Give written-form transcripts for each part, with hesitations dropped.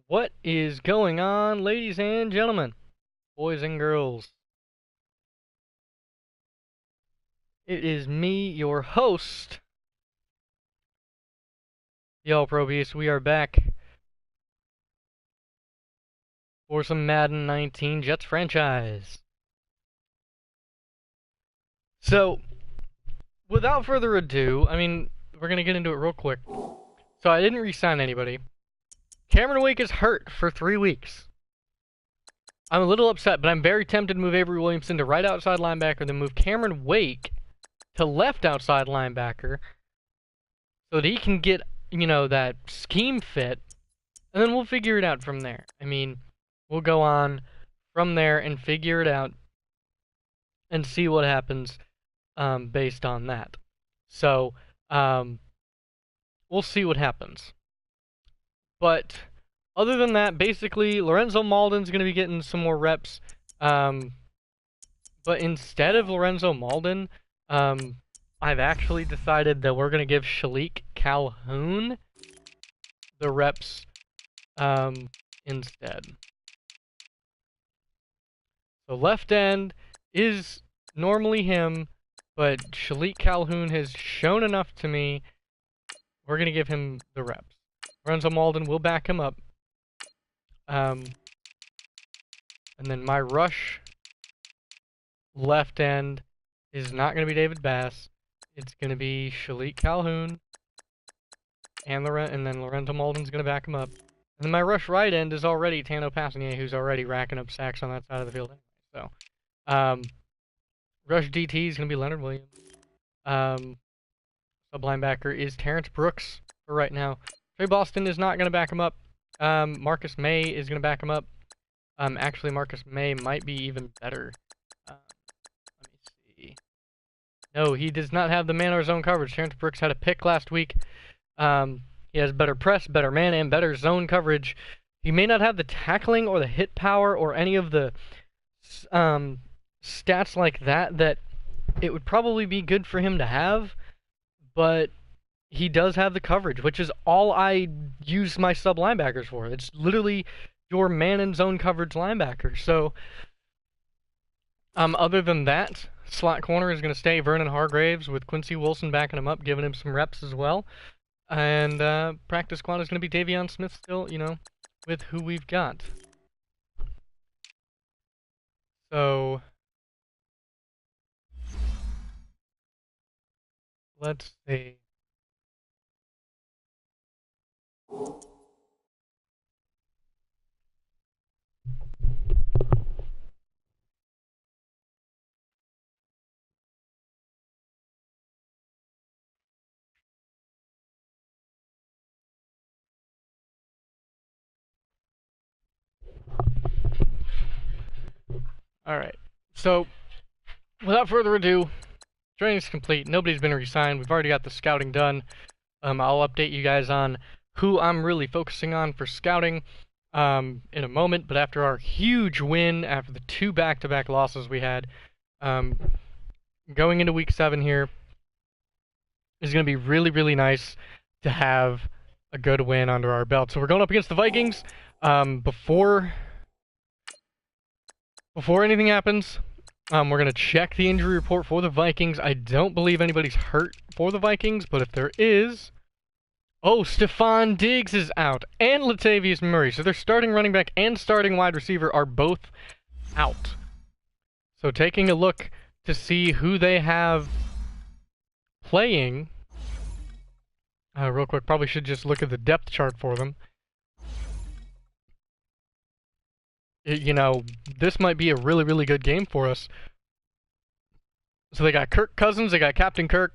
What is going on, ladies and gentlemen, boys and girls? It is me, your host, the All-Pro Beast. We are back for some Madden 19 Jets franchise. So, without further ado, we're going to get into it real quick. So, I didn't re-sign anybody. Cameron Wake is hurt for 3 weeks. I'm a little upset, but I'm very tempted to move Avery Williamson to right outside linebacker, then move Cameron Wake to left outside linebacker so that he can get, that scheme fit, and then we'll figure it out from there. We'll go on from there and figure it out and see what happens based on that. So, we'll see what happens. But other than that, basically, Lorenzo Malden's going to be getting some more reps. But instead of Lorenzo Malden, I've actually decided that we're going to give Shalik Calhoun the reps instead. So left end is normally him, but Shalik Calhoun has shown enough to me. We're going to give him the reps. Lorenzo Malden will back him up. And then my rush left end is not going to be David Bass. It's going to be Shalik Calhoun. And then Lorenzo Malden's going to back him up. And then my rush right end is already Tano Passigny, who's already racking up sacks on that side of the field anyway. So, rush DT is going to be Leonard Williams. Sub linebacker is Terrence Brooks for right now. Trey Boston is not going to back him up. Marcus May is going to back him up. Actually, Marcus May might be even better. Let me see. No, he does not have the man or zone coverage. Terrence Brooks had a pick last week. He has better press, better man, and better zone coverage. He may not have the tackling or the hit power or any of the stats like that it would probably be good for him to have, but he does have the coverage, which is all I use my sub linebackers for. It's literally your man and zone coverage linebacker. So, other than that, slot corner is going to stay Vernon Hargraves with Quincy Wilson backing him up, giving him some reps as well. And practice squad is going to be Davion Smith still, with who we've got. So, let's see. Alright, so, without further ado, training's complete. Nobody's been re-signed. We've already got the scouting done. I'll update you guys on who I'm really focusing on for scouting in a moment. But after our huge win, after the 2 back-to-back losses we had, going into Week 7 here, is going to be really, really nice to have a good win under our belt. So we're going up against the Vikings. Before anything happens, we're going to check the injury report for the Vikings. I don't believe anybody's hurt for the Vikings, but if there is... Oh, Stephon Diggs is out, and Latavius Murray. So their starting running back and starting wide receiver are both out. So taking a look to see who they have playing... real quick, probably should just look at the depth chart for them. This might be a really, really good game for us. So they got Kirk Cousins, they got Captain Kirk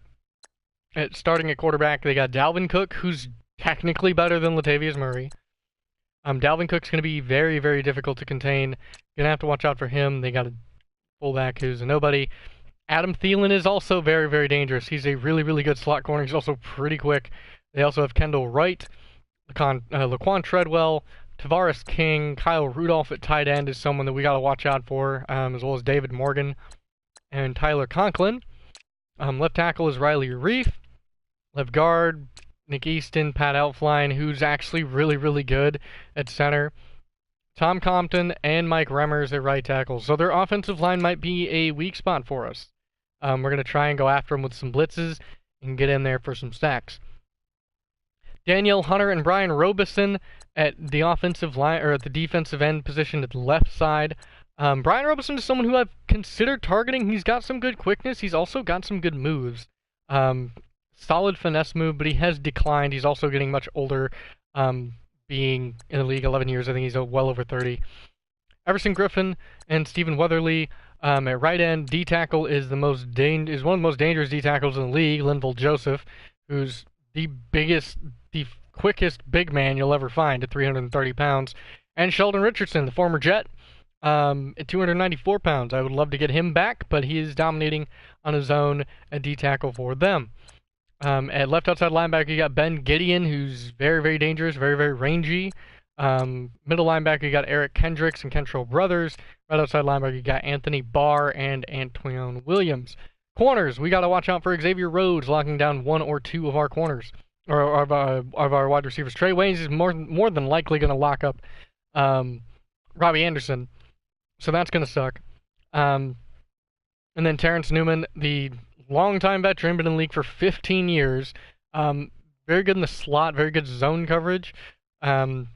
starting at quarterback. They got Dalvin Cook, who's technically better than Latavius Murray. Dalvin Cook's going to be very, very difficult to contain. Going to have to watch out for him. They got a fullback who's a nobody. Adam Thielen is also very, very dangerous. He's a really, really good slot corner. He's also pretty quick. They also have Kendall Wright, Laquan Treadwell, Tavares King, Kyle Rudolph at tight end is someone that we got to watch out for, as well as David Morgan and Tyler Conklin. Left tackle is Riley Reef. Left guard, Nick Easton, Pat Elfline, who's actually really, really good at center. Tom Compton and Mike Remmers at right tackle. So their offensive line might be a weak spot for us. We're going to try and go after them with some blitzes and get in there for some sacks. Danielle Hunter and Brian Robeson at the offensive line, or at the defensive end position at the left side. Brian Robeson is someone who I've considered targeting. He's got some good quickness. He's also got some good moves. Solid finesse move, but he has declined. He's also getting much older, being in the league 11 years. I think he's well over 30. Everson Griffin and Stephen Weatherly at right end. D tackle is one of the most dangerous D tackles in the league. Linval Joseph, who's the quickest big man you'll ever find at 330 pounds. And Sheldon Richardson, the former Jet, at 294 pounds. I would love to get him back, but he is dominating on his own at D tackle for them. At left outside linebacker, you got Ben Gideon, who's very, very dangerous, very, very rangy. Middle linebacker, you got Eric Kendricks and Kentrell Brothers. Right outside linebacker, you got Anthony Barr and Antoine Williams. Corners, we got to watch out for Xavier Rhodes locking down one or two of our corners, or of our wide receivers. Trey Waynes is more than likely going to lock up Robbie Anderson, so that's going to suck. And then Terrence Newman, the longtime veteran, been in the league for 15 years. Very good in the slot, very good zone coverage, and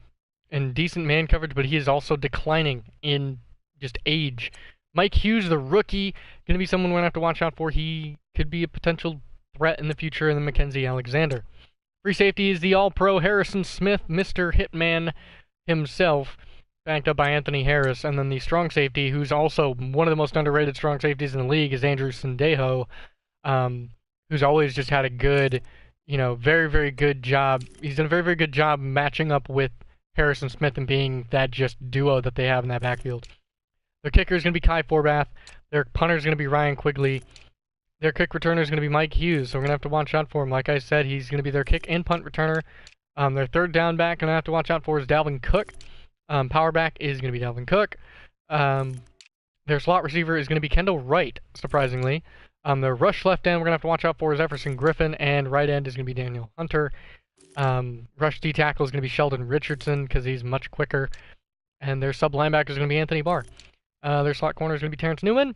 decent man coverage, but he is also declining in just age. Mike Hughes, the rookie, going to be someone we're going to have to watch out for. He could be a potential threat in the future, and then Mackenzie Alexander. Free safety is the all-pro Harrison Smith, Mr. Hitman himself, backed up by Anthony Harris. And then the strong safety, who's also one of the most underrated strong safeties in the league, is Andrew Sendejo, who's always just had a good, very, very good job. He's done a very, very good job matching up with Harrison Smith and being that just duo that they have in that backfield. Their kicker is going to be Kai Forbath. Their punter is going to be Ryan Quigley. Their kick returner is going to be Mike Hughes, so we're going to have to watch out for him. Like I said, he's going to be their kick and punt returner. Their third down back, going to have to watch out for is Dalvin Cook. Power back is going to be Dalvin Cook. Their slot receiver is going to be Kendall Wright, surprisingly. Their rush left end we're going to have to watch out for is Everson Griffin, and right end is going to be Daniel Hunter. Rush D tackle is going to be Sheldon Richardson because he's much quicker. And their sub linebacker is going to be Anthony Barr. Their slot corner is going to be Terrence Newman.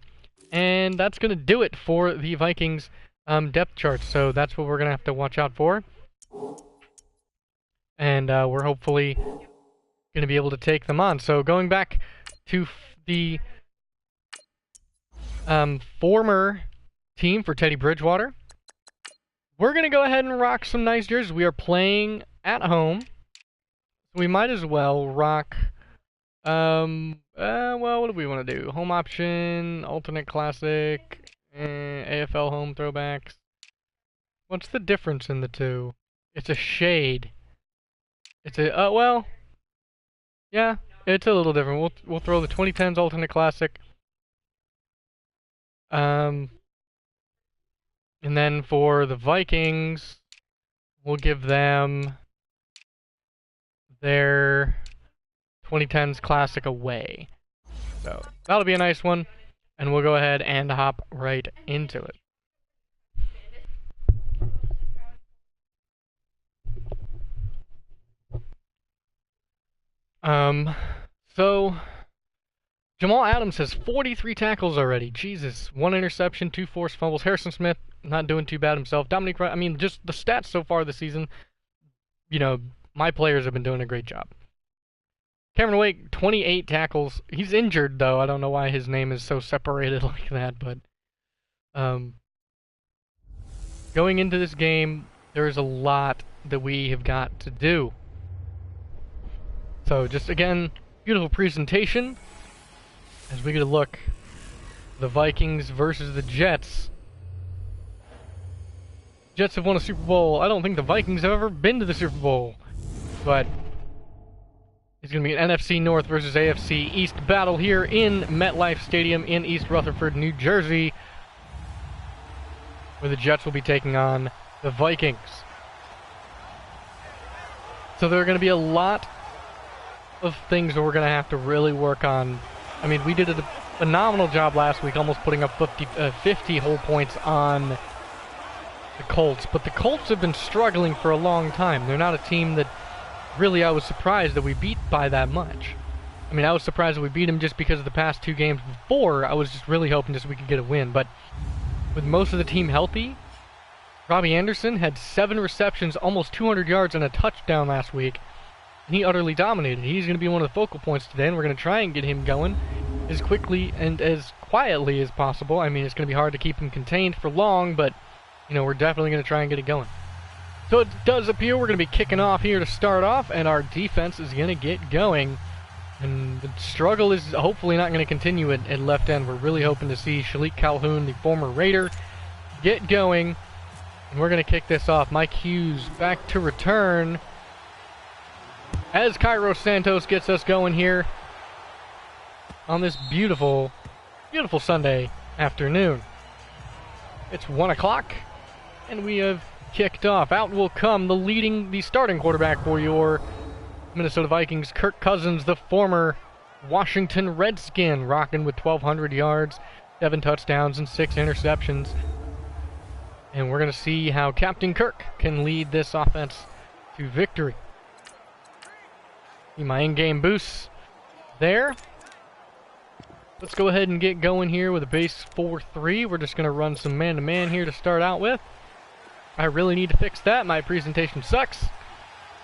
And that's going to do it for the Vikings depth chart. So that's what we're going to have to watch out for. And we're hopefully going to be able to take them on. So going back to the former team for Teddy Bridgewater, we're going to go ahead and rock some nice jerseys. We are playing at home. We might as well rock... well, what do we want to do? Home option, alternate classic, AFL home throwbacks. What's the difference in the two? It's a shade. It's a, well, yeah, it's a little different. We'll throw the 2010s alternate classic. And then for the Vikings, we'll give them their 2010s Classic away. So that'll be a nice one, and we'll go ahead and hop right into it. So Jamal Adams has 43 tackles already. Jesus, 1 interception, 2 forced fumbles. Harrison Smith not doing too bad himself. Dominic, I mean, just the stats so far this season. My players have been doing a great job. Cameron Wake, 28 tackles. He's injured, though. I don't know why his name is so separated like that, but going into this game, there's a lot that we have got to do. So just, again, beautiful presentation as we get a look. The Vikings versus the Jets. Jets have won a Super Bowl. I don't think the Vikings have ever been to the Super Bowl, but it's going to be an NFC North versus AFC East battle here in MetLife Stadium in East Rutherford, New Jersey, where the Jets will be taking on the Vikings. So there are going to be a lot of things that we're going to have to really work on. I mean, we did a phenomenal job last week, almost putting up 50 whole points on the Colts, but the Colts have been struggling for a long time. They're not a team that really I was surprised that we beat by that much. I mean, I was surprised that we beat them just because of the past 2 games before. I was just really hoping just we could get a win, but with most of the team healthy, Robbie Anderson had 7 receptions, almost 200 yards, and a touchdown last week. And he utterly dominated. He's going to be one of the focal points today, and we're going to try and get him going as quickly and as quietly as possible. I mean, it's going to be hard to keep him contained for long, but, you know, we're definitely going to try and get it going. So it does appear we're going to be kicking off here to start off, and our defense is going to get going. And the struggle is hopefully not going to continue at left end. We're really hoping to see Shalik Calhoun, the former Raider, get going. And we're going to kick this off. Mike Hughes back to return as Cairo Santos gets us going here on this beautiful, beautiful Sunday afternoon. It's 1 o'clock, and we have kicked off. Out will come the starting quarterback for your Minnesota Vikings, Kirk Cousins, the former Washington Redskin, rocking with 1,200 yards, 7 touchdowns, and 6 interceptions. And we're going to see how Captain Kirk can lead this offense to victory. See my in-game boosts there. Let's go ahead and get going here with a base 4-3. We're just going to run some man-to-man here to start out with. I really need to fix that. My presentation sucks.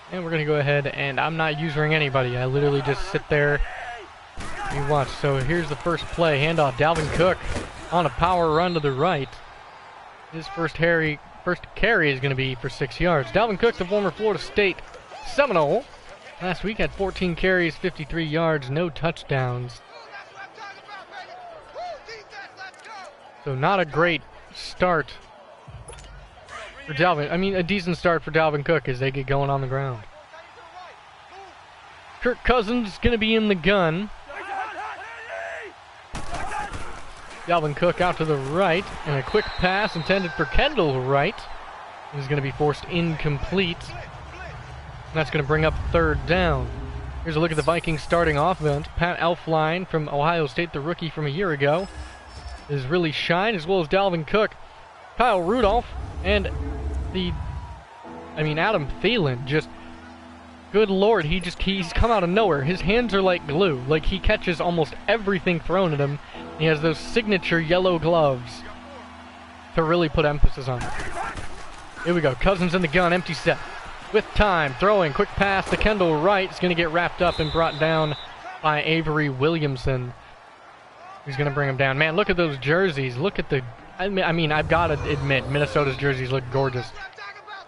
And we're going to go ahead, and I'm not using anybody. I literally just sit there and watch. So here's the first play. Handoff, Dalvin Cook on a power run to the right. His first carry is going to be for 6 yards. Dalvin Cook, the former Florida State Seminole, last week had 14 carries, 53 yards, no touchdowns. So not a great start for Dalvin. I mean, a decent start for Dalvin Cook as they get going on the ground. Kirk Cousins going to be in the gun. Dalvin Cook out to the right, and a quick pass intended for Kendall Wright is going to be forced incomplete. And that's going to bring up 3rd down. Here's a look at the Vikings starting offense. Pat Elflein from Ohio State, the rookie from a year ago, is really shined, as well as Dalvin Cook, Kyle Rudolph, and Adam Thielen. Just, good lord, he's come out of nowhere. His hands are like glue. Like, he catches almost everything thrown at him. He has those signature yellow gloves to really put emphasis on it. Here we go. Cousins in the gun, empty set. With time, throwing, quick pass to Kendall Wright. It's going to get wrapped up and brought down by Avery Williamson. He's going to bring him down. Man, look at those jerseys. Look at the... I mean, I've got to admit, Minnesota's jerseys look gorgeous.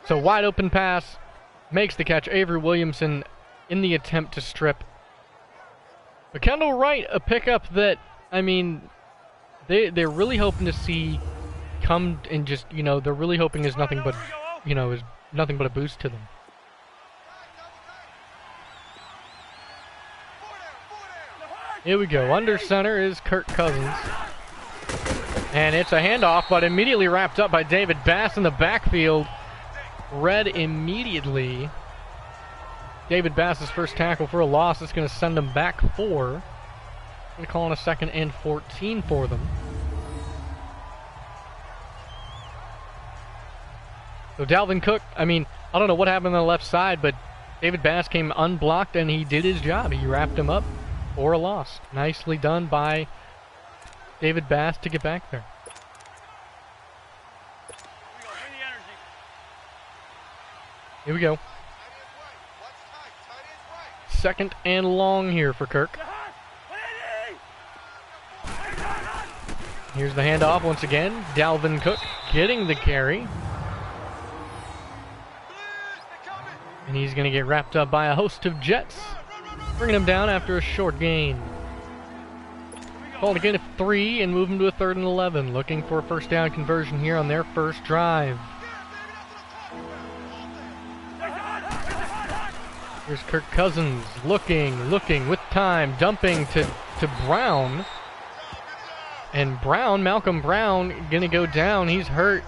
So wide open pass, makes the catch. Avery Williamson in the attempt to strip. But Kendall Wright, a pickup that, I mean, they're really hoping to see come and just, you know, they're really hoping is nothing but, you know, is nothing but a boost to them. Here we go. Under center is Kirk Cousins. And it's a handoff, but immediately wrapped up by David Bass in the backfield. Read immediately. David Bass's first tackle for a loss. It's going to send them back 4. Going to call on a 2nd and 14 for them. So Dalvin Cook, I mean, I don't know what happened on the left side, but David Bass came unblocked and he did his job. He wrapped him up for a loss. Nicely done by David Bass to get back there. Here we go. 2nd and long here for Kirk. Here's the handoff once again. Dalvin Cook getting the carry. And he's going to get wrapped up by a host of Jets, bringing him down after a short gain. Called again at 3 and move him to a 3rd and 11. Looking for a first down conversion here on their first drive. Here's Kirk Cousins looking with time, dumping to Brown. And Malcolm Brown, gonna go down. He's hurt.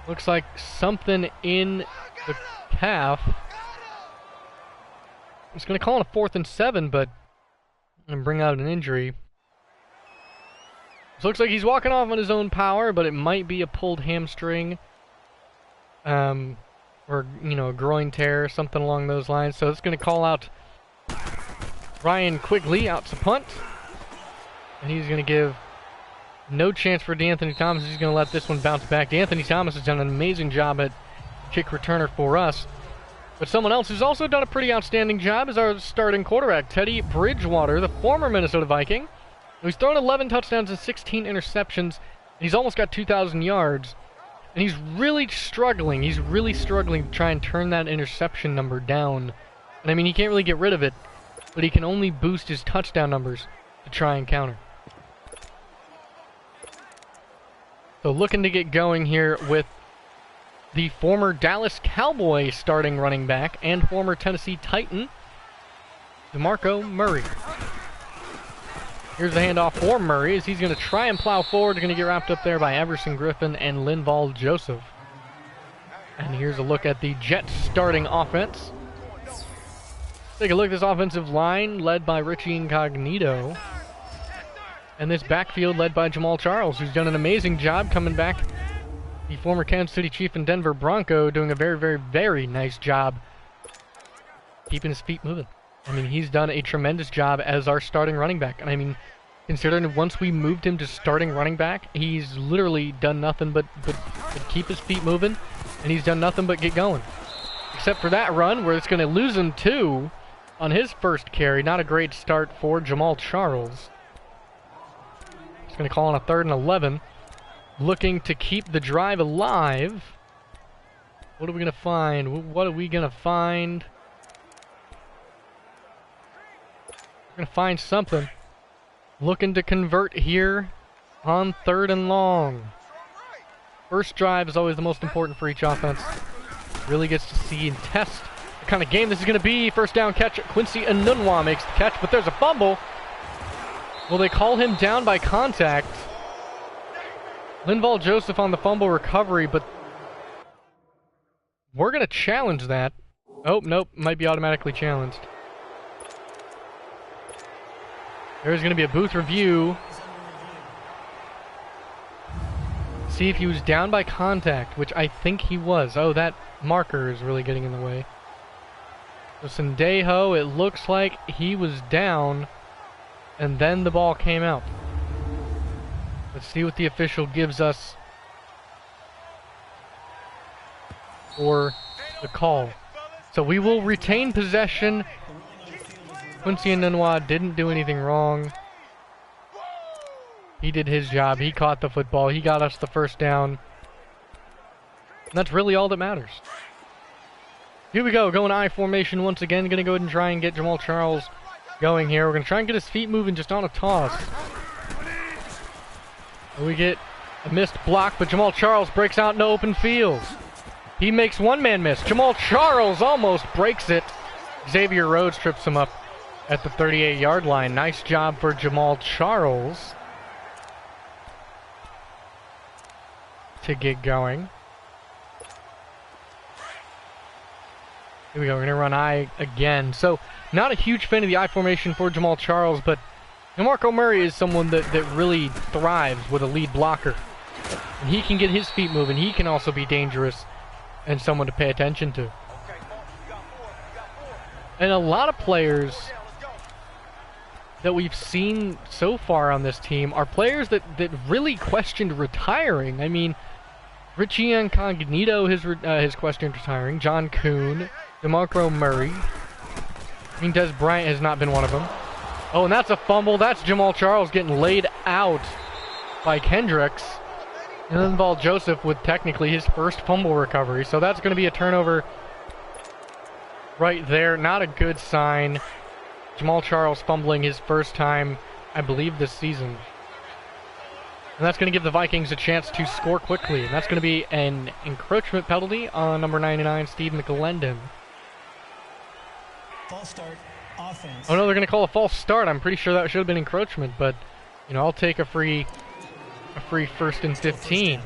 Looks like something in the calf. It's gonna call it a 4th and 7, but and bring out an injury. So looks like he's walking off on his own power, but it might be a pulled hamstring. or a groin tear, something along those lines. So it's going to call out Ryan Quigley out to punt, and he's going to give no chance for DeAnthony Thomas. He's going to let this one bounce back. DeAnthony Thomas has done an amazing job at kick returner for us. But someone else who's also done a pretty outstanding job is our starting quarterback, Teddy Bridgewater, the former Minnesota Viking. He's thrown 11 touchdowns and 16 interceptions, and he's almost got 2,000 yards. And he's really struggling. He's really struggling to try and turn that interception number down. And I mean, he can't really get rid of it, but he can only boost his touchdown numbers to try and counter. So looking to get going here with the former Dallas Cowboy starting running back and former Tennessee Titan, DeMarco Murray. Here's the handoff for Murray as he's going to try and plow forward. Going to get wrapped up there by Everson Griffin and Linval Joseph. And here's a look at the Jets starting offense. Take a look at this offensive line led by Richie Incognito. And this backfield led by Jamal Charles, who's done an amazing job coming back. The former Kansas City Chief and Denver Bronco doing a very, very, very nice job keeping his feet moving. I mean, he's done a tremendous job as our starting running back. And I mean, considering once we moved him to starting running back, he's literally done nothing but keep his feet moving, and he's done nothing but get going. Except for that run where it's going to lose him 2 on his first carry. Not a great start for Jamal Charles. He's going to call on a 3rd and 11. Looking to keep the drive alive. What are we going to find? What are we going to find? We're going to find something. Looking to convert here on 3rd and long. First drive is always the most important for each offense. Really gets to see and test the kind of game this is going to be. First down catch. Quincy Enunwa makes the catch, but there's a fumble. Will they call him down by contact? Linval Joseph on the fumble recovery, but we're going to challenge that. Oh, nope, might be automatically challenged. There's going to be a booth review. See if he was down by contact, which I think he was. Oh, that marker is really getting in the way. So Sendejo, it looks like he was down, and then the ball came out. Let's see what the official gives us for the call. So we will retain possession. Quincy Enunwa didn't do anything wrong. He did his job. He caught the football. He got us the first down. And that's really all that matters. Here we go. Going I formation once again. Going to go ahead and try and get Jamal Charles going here. We're going to try and get his feet moving just on a toss. We get a missed block, but Jamal Charles breaks out in the open field. He makes one-man miss. Jamal Charles almost breaks it. Xavier Rhodes trips him up at the 38-yard line. Nice job for Jamal Charles to get going. Here we go. We're going to run I again. So, not a huge fan of the I formation for Jamal Charles, but DeMarco Murray is someone that really thrives with a lead blocker. And he can get his feet moving. He can also be dangerous and someone to pay attention to. And a lot of players that we've seen so far on this team are players that really questioned retiring. I mean, Richie Incognito has questioned retiring. John Kuhn, DeMarco Murray. I mean, Des Bryant has not been one of them. Oh, and that's a fumble. That's Jamal Charles getting laid out by Kendricks. And then Linval Joseph with technically his first fumble recovery. So that's going to be a turnover right there. Not a good sign. Jamal Charles fumbling his first time, I believe, this season. And that's going to give the Vikings a chance to score quickly. And that's going to be an encroachment penalty on number 99, Steve McLendon. False start. Offense. Oh no, they're going to call a false start. I'm pretty sure that should have been encroachment, but you know, I'll take a free 1st and 15.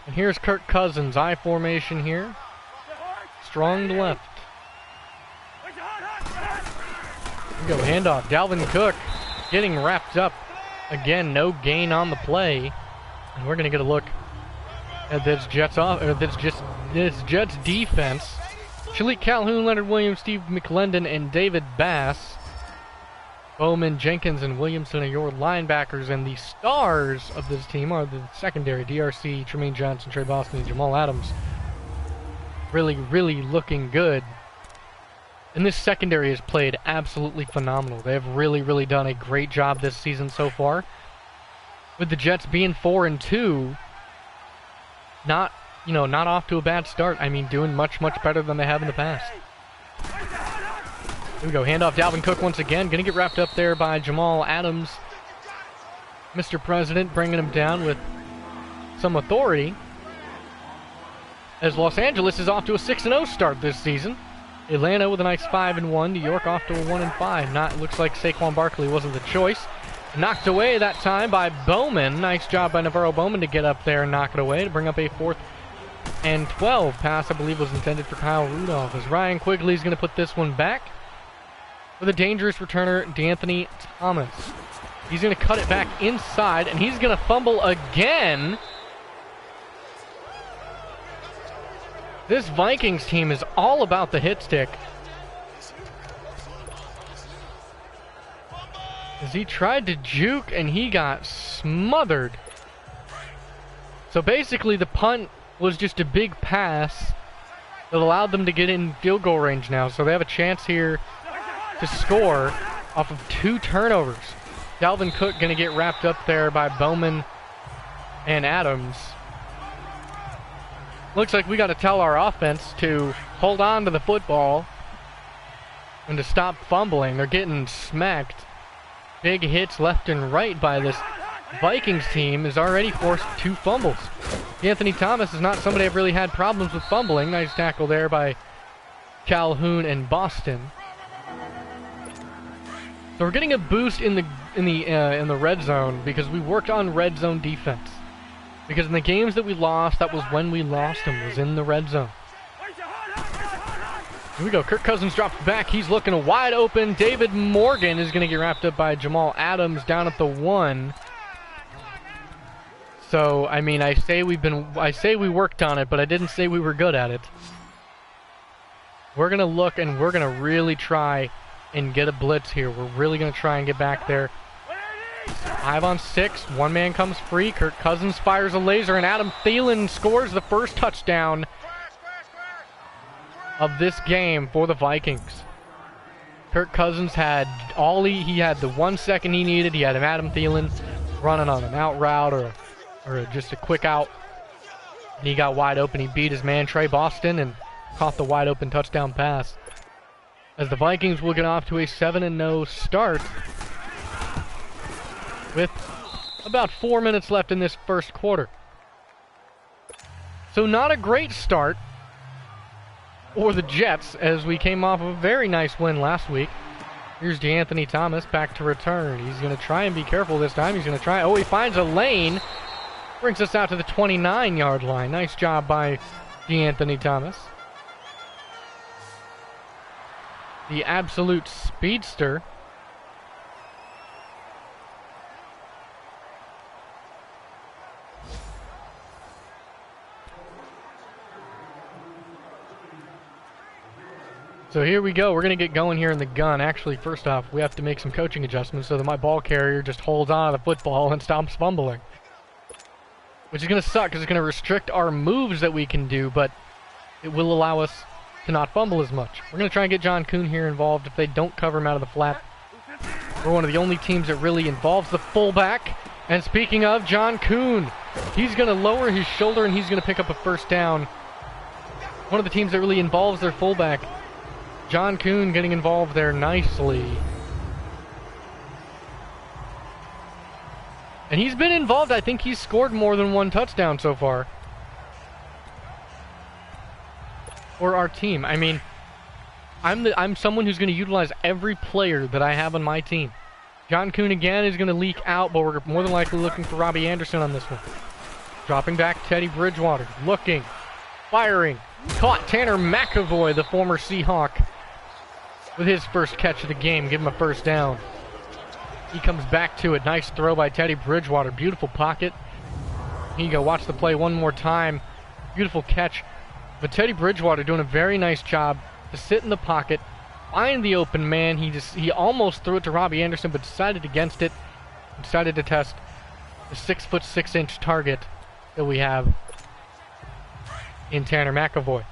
And here's Kirk Cousins, I formation here. Strong to left. Here we go, handoff. Dalvin Cook getting wrapped up Again, no gain on the play. And we're going to get a look at this Jets defense. Shalik Calhoun, Leonard Williams, Steve McClendon, and David Bass. Bowman, Jenkins, and Williamson are your linebackers, and the stars of this team are the secondary, DRC, Tremaine Johnson, Trey Boston, and Jamal Adams. Really, really looking good. And this secondary has played absolutely phenomenal. They have really, really done a great job this season so far. With the Jets being 4-2, not off to a bad start. I mean, doing much, much better than they have in the past. Here we go, handoff Dalvin Cook once again. Gonna get wrapped up there by Jamal Adams. Mr. President bringing him down with some authority. As Los Angeles is off to a 6-0 start this season. Atlanta with a nice 5-1. New York off to a 1-5. Looks like Saquon Barkley wasn't the choice. Knocked away that time by Bowman. Nice job by Navarro Bowman to get up there and knock it away to bring up a 4th and 12. Pass, I believe, was intended for Kyle Rudolph. As Ryan Quigley's going to put this one back with a dangerous returner, D'Anthony Thomas. He's going to cut it back inside, and he's going to fumble again. This Vikings team is all about the hit stick. As he tried to juke, and he got smothered. So basically, the punt was just a big pass that allowed them to get in field goal range now. So they have a chance here to score off of 2 turnovers. Dalvin Cook going to get wrapped up there by Bowman and Adams. Looks like we got to tell our offense to hold on to the football and to stop fumbling. They're getting smacked. Big hits left and right by this Vikings team. Has already forced 2 fumbles. Anthony Thomas is not somebody I've really had problems with fumbling. Nice tackle there by Calhoun and Boston. So we're getting a boost in the red zone because we worked on red zone defense. Because in the games that we lost, that was when we lost them, was in the red zone. Here we go. Kirk Cousins drops back. He's looking wide open. David Morgan is going to get wrapped up by Jamal Adams down at the 1. So, I mean, I say we worked on it, but I didn't say we were good at it. We're going to look, and we're going to really try and get a blitz here. We're really going to try and get back there. 5 on 6. One man comes free. Kirk Cousins fires a laser, and Adam Thielen scores the first touchdown of this game for the Vikings. Kirk Cousins had he had the 1 second he needed. He had Adam Thielen running on an out route or just a quick out. And he got wide open. He beat his man Trey Boston and caught the wide open touchdown pass. As the Vikings will get off to a 7-0 start with about 4 minutes left in this first quarter. So not a great start for the Jets, as we came off of a very nice win last week. Here's D'Anthony Thomas back to return. He's going to try and be careful this time. He's going to try. Oh, he finds a lane. Brings us out to the 29-yard line. Nice job by D'Anthony Thomas. The absolute speedster. So here we go. We're going to get going here in the gun. Actually, first off, we have to make some coaching adjustments so that my ball carrier just holds on to the football and stops fumbling. Which is going to suck because it's going to restrict our moves that we can do, but it will allow us to not fumble as much. We're going to try and get John Kuhn here involved if they don't cover him out of the flat. We're one of the only teams that really involves the fullback. And speaking of John Kuhn, he's going to lower his shoulder and he's going to pick up a first down. One of the teams that really involves their fullback. John Kuhn getting involved there nicely. And he's been involved. I think he's scored more than 1 touchdown so far. For our team. I mean, I'm someone who's going to utilize every player that I have on my team. John Kuhn again is going to leak out, but we're more than likely looking for Robbie Anderson on this one. Dropping back Teddy Bridgewater. Looking. Firing. Caught Tanner McAvoy, the former Seahawk, with his first catch of the game. Give him a first down. He comes back to it. Nice throw by Teddy Bridgewater. Beautiful pocket. Here you go. Watch the play one more time. Beautiful catch. But Teddy Bridgewater doing a very nice job to sit in the pocket, find the open man. He almost threw it to Robbie Anderson, but decided against it. Decided to test the 6'6" target that we have in Tanner McAvoy.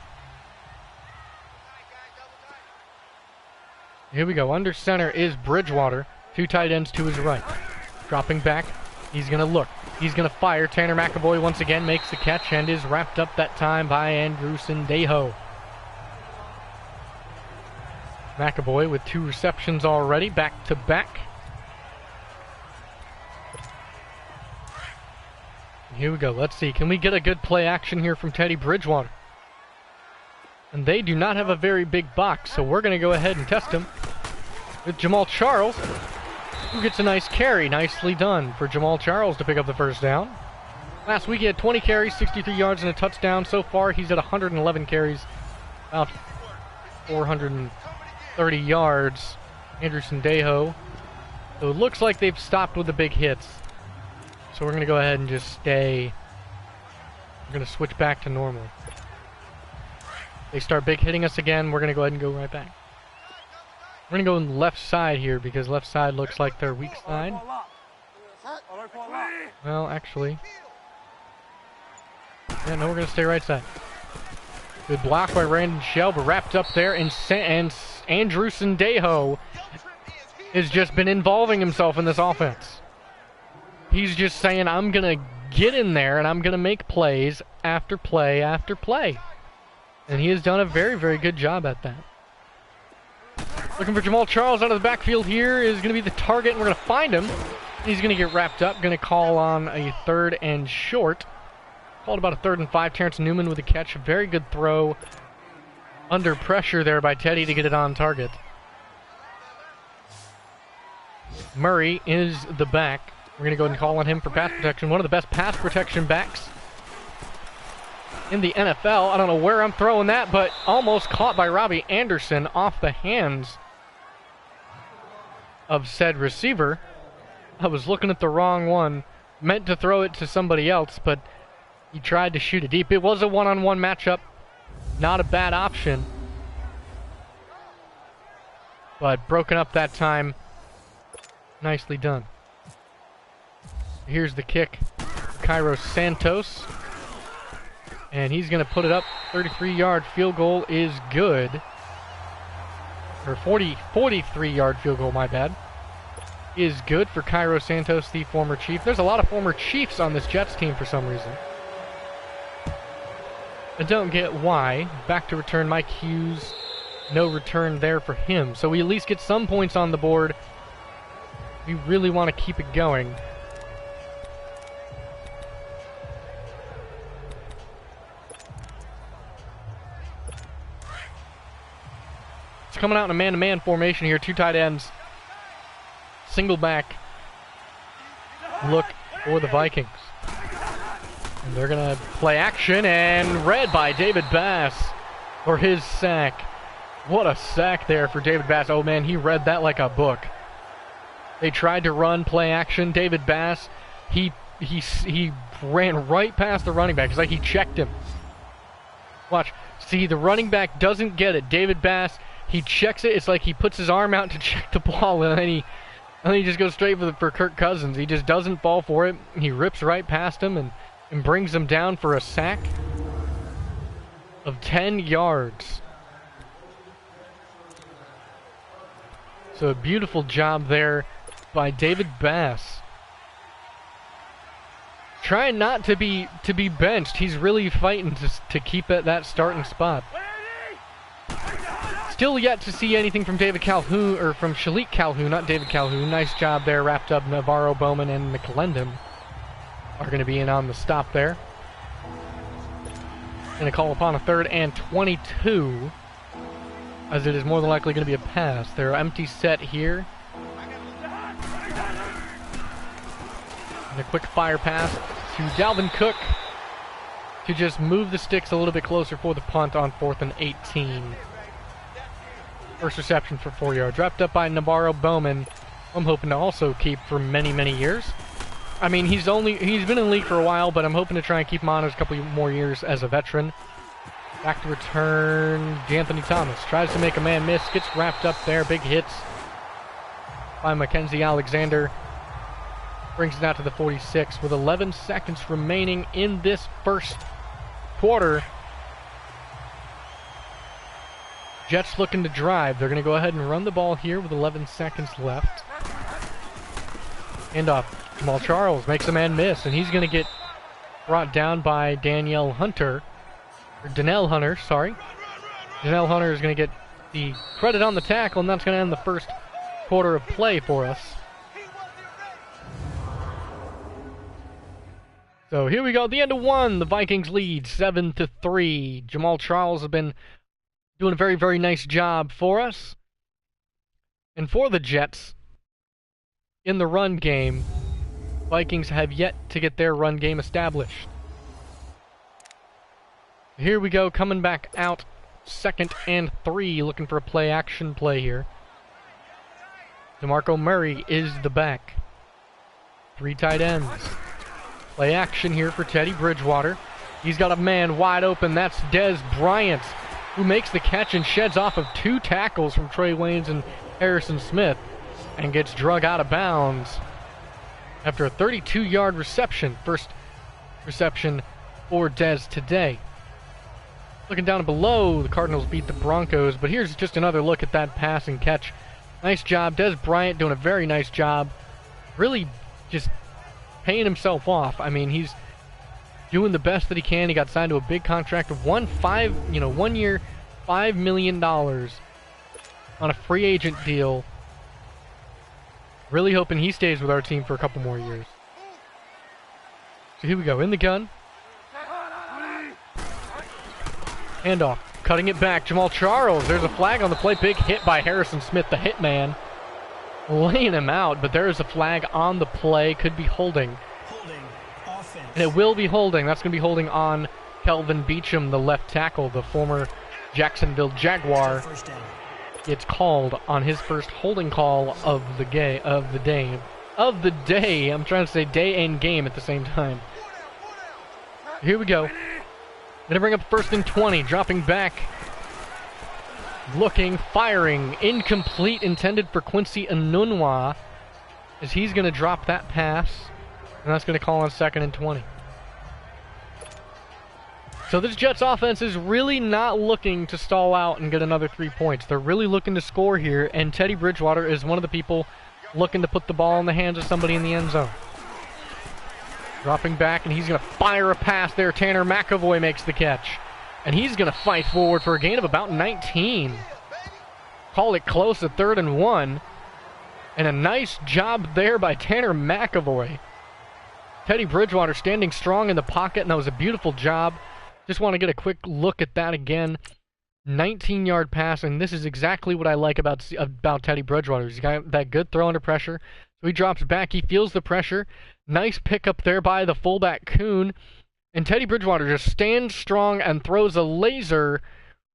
Here we go. Under center is Bridgewater. 2 tight ends to his right. Dropping back. He's going to look. He's going to fire. Tanner McAvoy once again makes the catch and is wrapped up that time by Andrew Sendejo. McAvoy with 2 receptions already, back to back. Here we go. Let's see. Can we get a good play action here from Teddy Bridgewater? And they do not have a very big box, so we're going to go ahead and test him with Jamal Charles, who gets a nice carry. Nicely done for Jamal Charles to pick up the first down. Last week he had 20 carries, 63 yards, and a touchdown. So far he's at 111 carries, about 430 yards. Andrew Sendejo. So it looks like they've stopped with the big hits. So we're going to go ahead and just stay. We're going to switch back to normal. They start big hitting us again, we're going to go ahead and go right back. We're going to go on the left side here because left side looks like their weak side. Well, actually. Yeah, no, we're going to stay right side. Good block by Brandon Shell, but wrapped up there, and Andrew Sendejo has just been involving himself in this offense. He's just saying, I'm going to get in there and I'm going to make plays after play after play. And he has done a very, very good job at that. Looking for Jamal Charles out of the backfield here is going to be the target, and we're going to find him. He's going to get wrapped up. Going to call on a 3rd and short. Called about a 3rd and 5. Terrence Newman with a catch. A very good throw under pressure there by Teddy to get it on target. Murray is the back. We're going to go ahead and call on him for pass protection. One of the best pass protection backs in the NFL. I don't know where I'm throwing that, but almost caught by Robbie Anderson off the hands of said receiver. I was looking at the wrong one. Meant to throw it to somebody else, but he tried to shoot it deep. It was a one-on-one matchup. Not a bad option. But broken up that time. Nicely done. Here's the kick. Cairo Santos. And he's going to put it up. 33-yard field goal is good. Or 43-yard field goal, my bad. Is good for Cairo Santos, the former Chief. There's a lot of former Chiefs on this Jets team for some reason. I don't get why. Back to return Mike Hughes. No return there for him. So we at least get some points on the board. We really want to keep it going. It's coming out in a man-to-man formation here. 2 tight ends. Single back look for the Vikings. And they're going to play action, and read by David Bass for his sack. What a sack there for David Bass. Oh man, he read that like a book. They tried to run play action. David Bass, he ran right past the running back. It's like he checked him. Watch. See, the running back doesn't get it. David Bass, he checks it. It's like he puts his arm out to check the ball, and then he just goes straight for Kirk Cousins. He just doesn't fall for it. He rips right past him and brings him down for a sack of 10 yards. So a beautiful job there by David Bass. Trying not to be benched. He's really fighting to keep at that starting spot. Still yet to see anything from David Calhoun, or from Shalik Calhoun, not David Calhoun. Nice job there, wrapped up. Navarro Bowman and McClendon are going to be in on the stop there. Going to call upon a 3rd and 22, as it is more than likely going to be a pass. They're empty set here. And a quick fire pass to Dalvin Cook to just move the sticks a little bit closer for the punt on 4th and 18. First reception for 4 yards. Wrapped up by Navarro Bowman I'm hoping to also keep for many, many years. I mean, he's been in the league for a while, but I'm hoping to try and keep him on as a couple more years as a veteran. Back to return, D'Anthony Thomas tries to make a man miss, gets wrapped up there, big hits by Mackenzie Alexander. Brings it out to the 46 with 11 seconds remaining in this first quarter. Jets looking to drive. They're going to go ahead and run the ball here with 11 seconds left. Handoff. Jamal Charles makes a man miss, and he's going to get brought down by Danielle Hunter. Or Danielle Hunter, sorry. Danielle Hunter is going to get the credit on the tackle, and that's going to end the first quarter of play for us. So here we go, the end of one. The Vikings lead 7-3. Jamal Charles has been doing a very, very nice job for us. And for the Jets, in the run game, Vikings have yet to get their run game established. Here we go, coming back out, 2nd and 3, looking for a play-action play here. DeMarco Murray is the back. 3 tight ends. Play action here for Teddy Bridgewater. He's got a man wide open. That's Dez Bryant, who makes the catch and sheds off of 2 tackles from Trey Waynes and Harrison Smith and gets drug out of bounds after a 32-yard reception. First reception for Dez today. Looking down below, the Cardinals beat the Broncos, but here's just another look at that pass and catch. Nice job. Dez Bryant doing a very nice job. Really just paying himself off. I mean, he's doing the best that he can. He got signed to a big contract of 1 year, $5 million on a free agent deal. Really hoping he stays with our team for a couple more years. So here we go, in the gun. Handoff, cutting it back, Jamal Charles. There's a flag on the play, big hit by Harrison Smith, the hitman. Laying him out, but there is a flag on the play, could be holding. And it will be holding. That's going to be holding on Kelvin Beachum, the left tackle, the former Jacksonville Jaguar. Gets called on his first holding call of the day. I'm trying to say day and game at the same time. Here we go. Gonna bring up 1st and 20, dropping back. Looking, firing, incomplete, intended for Quincy Enunwa, as he's gonna drop that pass, and that's gonna call on 2nd and 20. So this Jets offense is really not looking to stall out and get another 3 points. They're really looking to score here, and Teddy Bridgewater is one of the people looking to put the ball in the hands of somebody in the end zone. Dropping back, and he's going to fire a pass there. Tanner McAvoy makes the catch, and he's going to fight forward for a gain of about 19. Call it close at 3rd and 1, and a nice job there by Tanner McAvoy. Teddy Bridgewater standing strong in the pocket, and that was a beautiful job. Just want to get a quick look at that again. 19-yard pass, and this is exactly what I like about Teddy Bridgewater. He's got that good throw under pressure. So he drops back, he feels the pressure. Nice pickup there by the fullback Kuhn. And Teddy Bridgewater just stands strong and throws a laser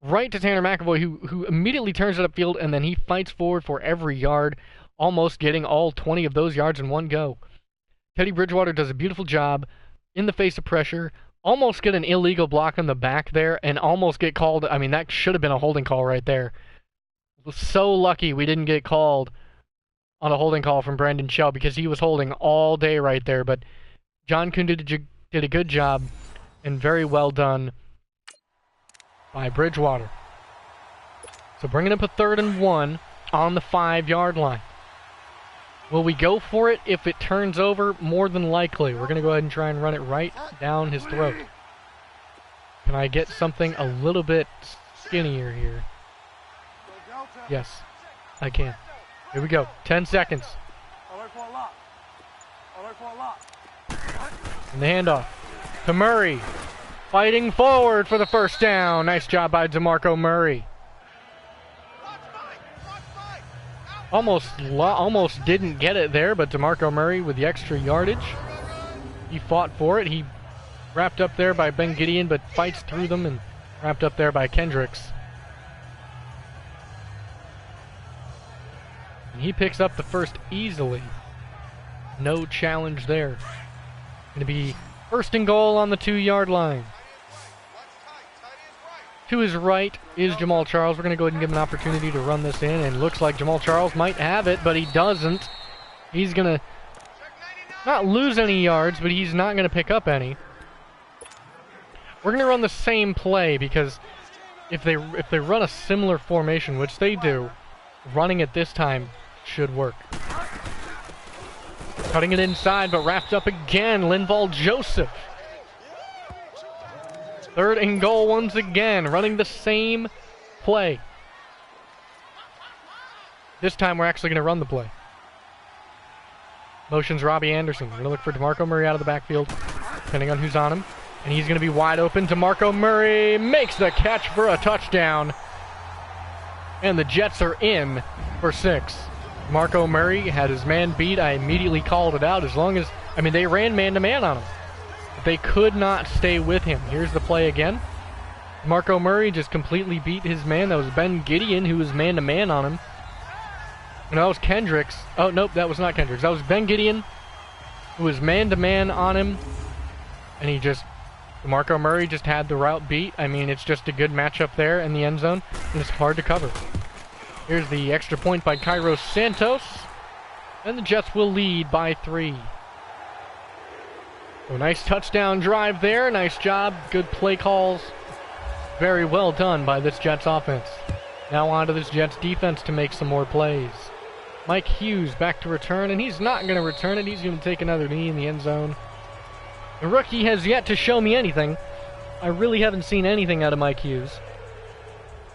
right to Tanner McAvoy, who immediately turns it upfield, and then he fights forward for every yard, almost getting all 20 of those yards in one go. Teddy Bridgewater does a beautiful job in the face of pressure. Almost get an illegal block on the back there and almost get called. I mean, that should have been a holding call right there. So lucky we didn't get called on a holding call from Brandon Shell because he was holding all day right there. But John Kuhn did a good job and very well done by Bridgewater. So bringing up a 3rd and 1 on the 5-yard line. Will we go for it if it turns over? More than likely. We're going to go ahead and try and run it right down his throat. Can I get something a little bit skinnier here? Yes, I can. Here we go. 10 seconds. And the handoff to Murray. Fighting forward for the first down. Nice job by DeMarco Murray. Almost didn't get it there, but DeMarco Murray with the extra yardage. He fought for it. He wrapped up there by Ben Gideon, but fights through them and wrapped up there by Kendricks. And he picks up the first easily. No challenge there. Going to be first and goal on the 2-yard line. To his right is Jamal Charles. We're going to go ahead and give him an opportunity to run this in. And looks like Jamal Charles might have it, but he doesn't. He's going to not lose any yards, but he's not going to pick up any. We're going to run the same play because if they run a similar formation, which they do, running it this time should work. Cutting it inside, but wrapped up again. Linval Joseph. Third and goal once again, running the same play. This time we're actually going to run the play. Motions Robbie Anderson. We're going to look for DeMarco Murray out of the backfield, depending on who's on him. And he's going to be wide open. DeMarco Murray makes the catch for a touchdown. And the Jets are in for 6. DeMarco Murray had his man beat. I immediately called it out. They ran man-to-man on him. They could not stay with him. Here's the play again. DeMarco Murray just completely beat his man. That was Ben Gideon who was man-to-man on him. And that was Kendricks. Oh, nope, that was not Kendricks. That was Ben Gideon who was man-to-man on him. And DeMarco Murray just had the route beat. It's just a good matchup there in the end zone. And it's hard to cover. Here's the extra point by Kairos Santos. And the Jets will lead by 3. So nice touchdown drive there. Nice job. Good play calls. Very well done by this Jets offense. Now on to this Jets defense to make some more plays. Mike Hughes back to return, and he's not going to return it. He's going to take another knee in the end zone. The rookie has yet to show me anything. I really haven't seen anything out of Mike Hughes.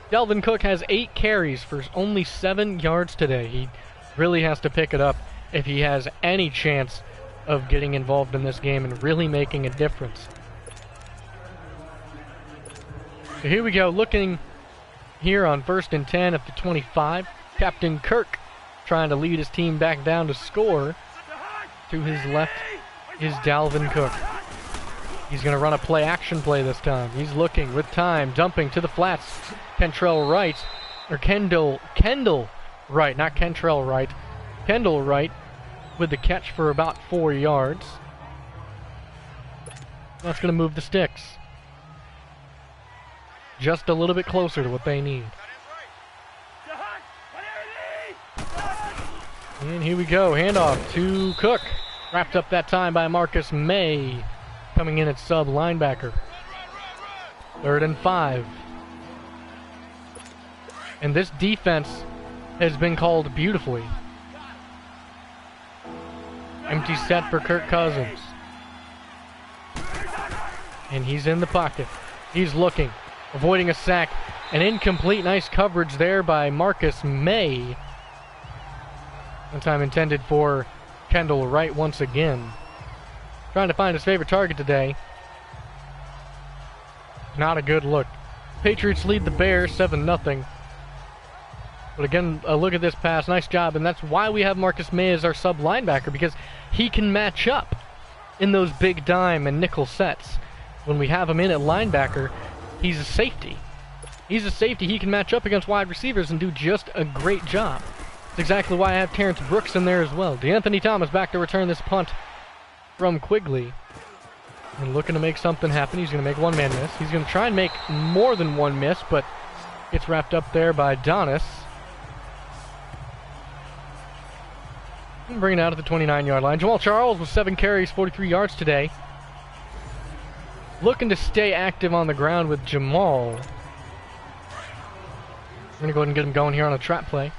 Delvin Cook has 8 carries for only 7 yards today. He really has to pick it up if he has any chance of getting involved in this game and really making a difference. So here we go, looking here on 1st and 10 at the 25. Captain Kirk trying to lead his team back down to score. To his left is Dalvin Cook. He's going to run a play-action play this time. He's looking with time, dumping to the flats. Kendall Wright, not Kentrell Wright. Kendall Wright with the catch for about 4 yards. That's going to move the sticks just a little bit closer to what they need. And here we go, handoff to Cook. Wrapped up that time by Marcus May, coming in at sub linebacker. 3rd and 5. And this defense has been called beautifully. Empty set for Kirk Cousins. And he's in the pocket. He's looking, avoiding a sack. An incomplete, nice coverage there by Marcus May. One time intended for Kendall Wright once again. Trying to find his favorite target today. Not a good look. Patriots lead the Bears 7-0. But again, a look at this pass. Nice job. And that's why we have Marcus May as our sub linebacker, because he can match up in those big dime and nickel sets. When we have him in at linebacker, he's a safety. He's a safety. He can match up against wide receivers and do just a great job. That's exactly why I have Terrence Brooks in there as well. DeAnthony Thomas back to return this punt from Quigley. And looking to make something happen. He's going to make one man miss. He's going to try and make more than one miss, but gets wrapped up there by Donis. And bring it out at the 29-yard line. Jamal Charles with 7 carries, 43 yards today. Looking to stay active on the ground with Jamal. We're going to go ahead and get him going here on a trap play.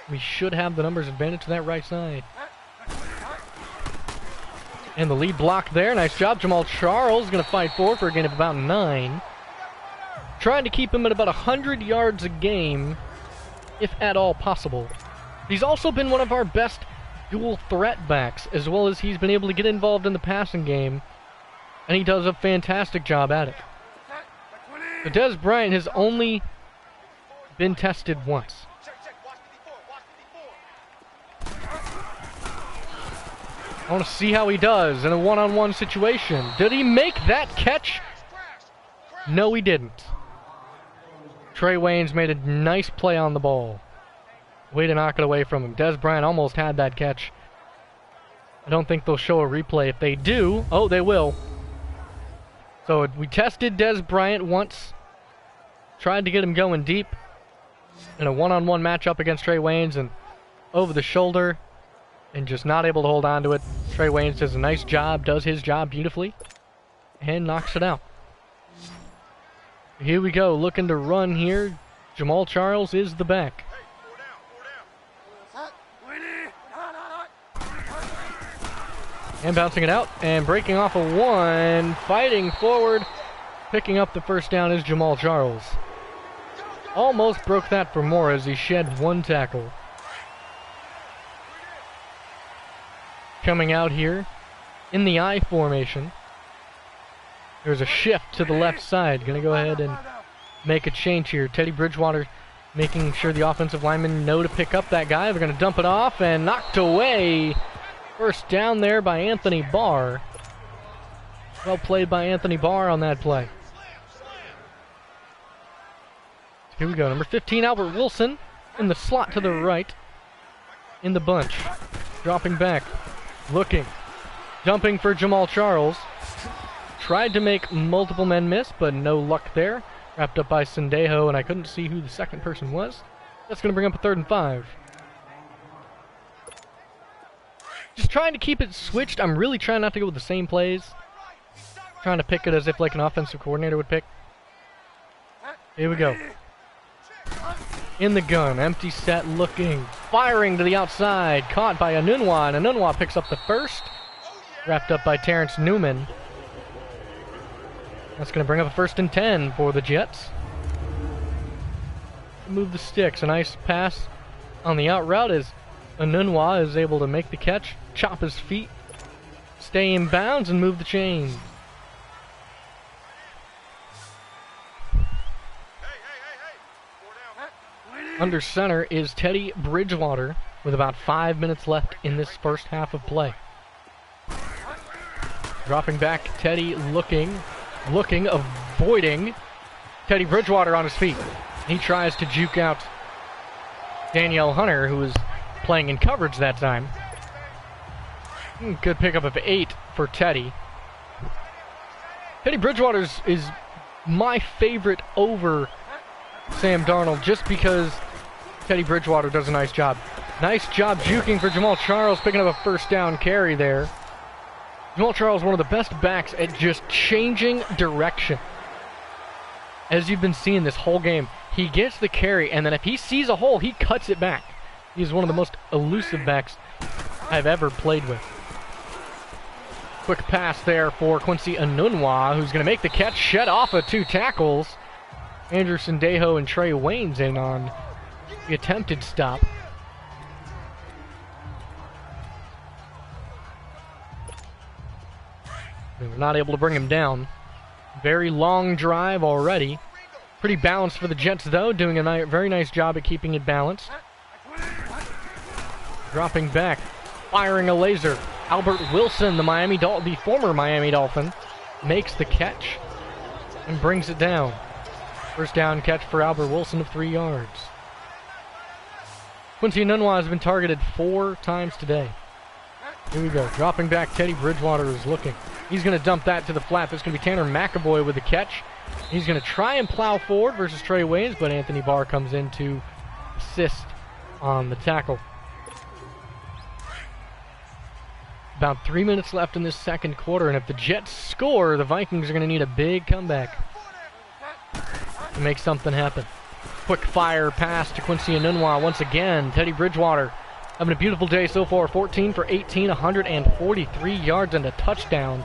We should have the numbers advantage to that right side. And the lead block there. Nice job. Jamal Charles going to fight for a gain of about 9. Trying to keep him at about 100 yards a game, if at all possible. He's also been one of our best dual threat backs, as well as he's been able to get involved in the passing game, and he does a fantastic job at it. But Dez Bryant has only been tested once. I want to see how he does in a one-on-one situation. Did he make that catch? No, he didn't. Trey Waynes made a nice play on the ball. Way to knock it away from him. Des Bryant almost had that catch. I don't think they'll show a replay. If they do, oh, they will. So we tested Des Bryant once. Tried to get him going deep in a one-on-one matchup against Trey Waynes, and over the shoulder, and just not able to hold on to it. Trey Waynes does a nice job, does his job beautifully, and knocks it out. Here we go, looking to run here. Jamal Charles is the back. And bouncing it out, and breaking off a one, fighting forward, picking up the first down is Jamal Charles. Almost broke that for more as he shed one tackle. Coming out here in the I formation. There's a shift to the left side. Gonna go ahead and make a change here. Teddy Bridgewater making sure the offensive linemen know to pick up that guy. They're gonna dump it off and knocked away. First down there by Anthony Barr. Well played by Anthony Barr on that play. Here we go. Number 15, Albert Wilson in the slot to the right. In the bunch. Dropping back. Looking. Dumping for Jamal Charles. Tried to make multiple men miss, but no luck there. Wrapped up by Sendejo, and I couldn't see who the second person was. That's going to bring up a 3rd and 5. Just trying to keep it switched. I'm really trying not to go with the same plays. Trying to pick it as if like an offensive coordinator would pick. Here we go. In the gun, empty set, looking, firing to the outside, caught by Anunwa, and Anunwa picks up the first. Wrapped up by Terrence Newman. That's going to bring up a 1st and 10 for the Jets. Move the sticks. A nice pass on the out route as Anunwa is able to make the catch, chop his feet, stay in bounds, and move the chain. Under center is Teddy Bridgewater with about 5 minutes left in this first half of play. Dropping back, Teddy looking, avoiding. Teddy Bridgewater on his feet. He tries to juke out Danielle Hunter, who is playing in coverage that time. Good pickup of 8 for Teddy. Teddy Bridgewater is my favorite over Sam Darnold, just because Teddy Bridgewater does a nice job. Nice job juking for Jamal Charles, picking up a 1st down carry there. Jamal Charles, one of the best backs at just changing direction. As you've been seeing this whole game, he gets the carry, and then if he sees a hole, he cuts it back. He's one of the most elusive backs I've ever played with. Quick pass there for Quincy Anunwa, who's going to make the catch, shed off of 2 tackles. Andrew Sendejo and Trey Waynes in on the attempted stop. They were not able to bring him down. Very long drive already. Pretty balanced for the Jets, though, doing a very nice job at keeping it balanced. Dropping back, firing a laser. Albert Wilson, the former Miami Dolphin, makes the catch and brings it down. First down catch for Albert Wilson of 3 yards. Quincy Anunwa has been targeted 4 times today. Here we go. Dropping back, Teddy Bridgewater is looking. He's going to dump that to the flat. That's going to be Tanner McAvoy with the catch. He's going to try and plow forward versus Trey Waynes, but Anthony Barr comes in to assist on the tackle. About 3 minutes left in this second quarter, and if the Jets score, the Vikings are going to need a big comeback to make something happen. Quick fire pass to Quincy Anunwa once again. Teddy Bridgewater having a beautiful day so far. 14 for 18, 143 yards and a touchdown.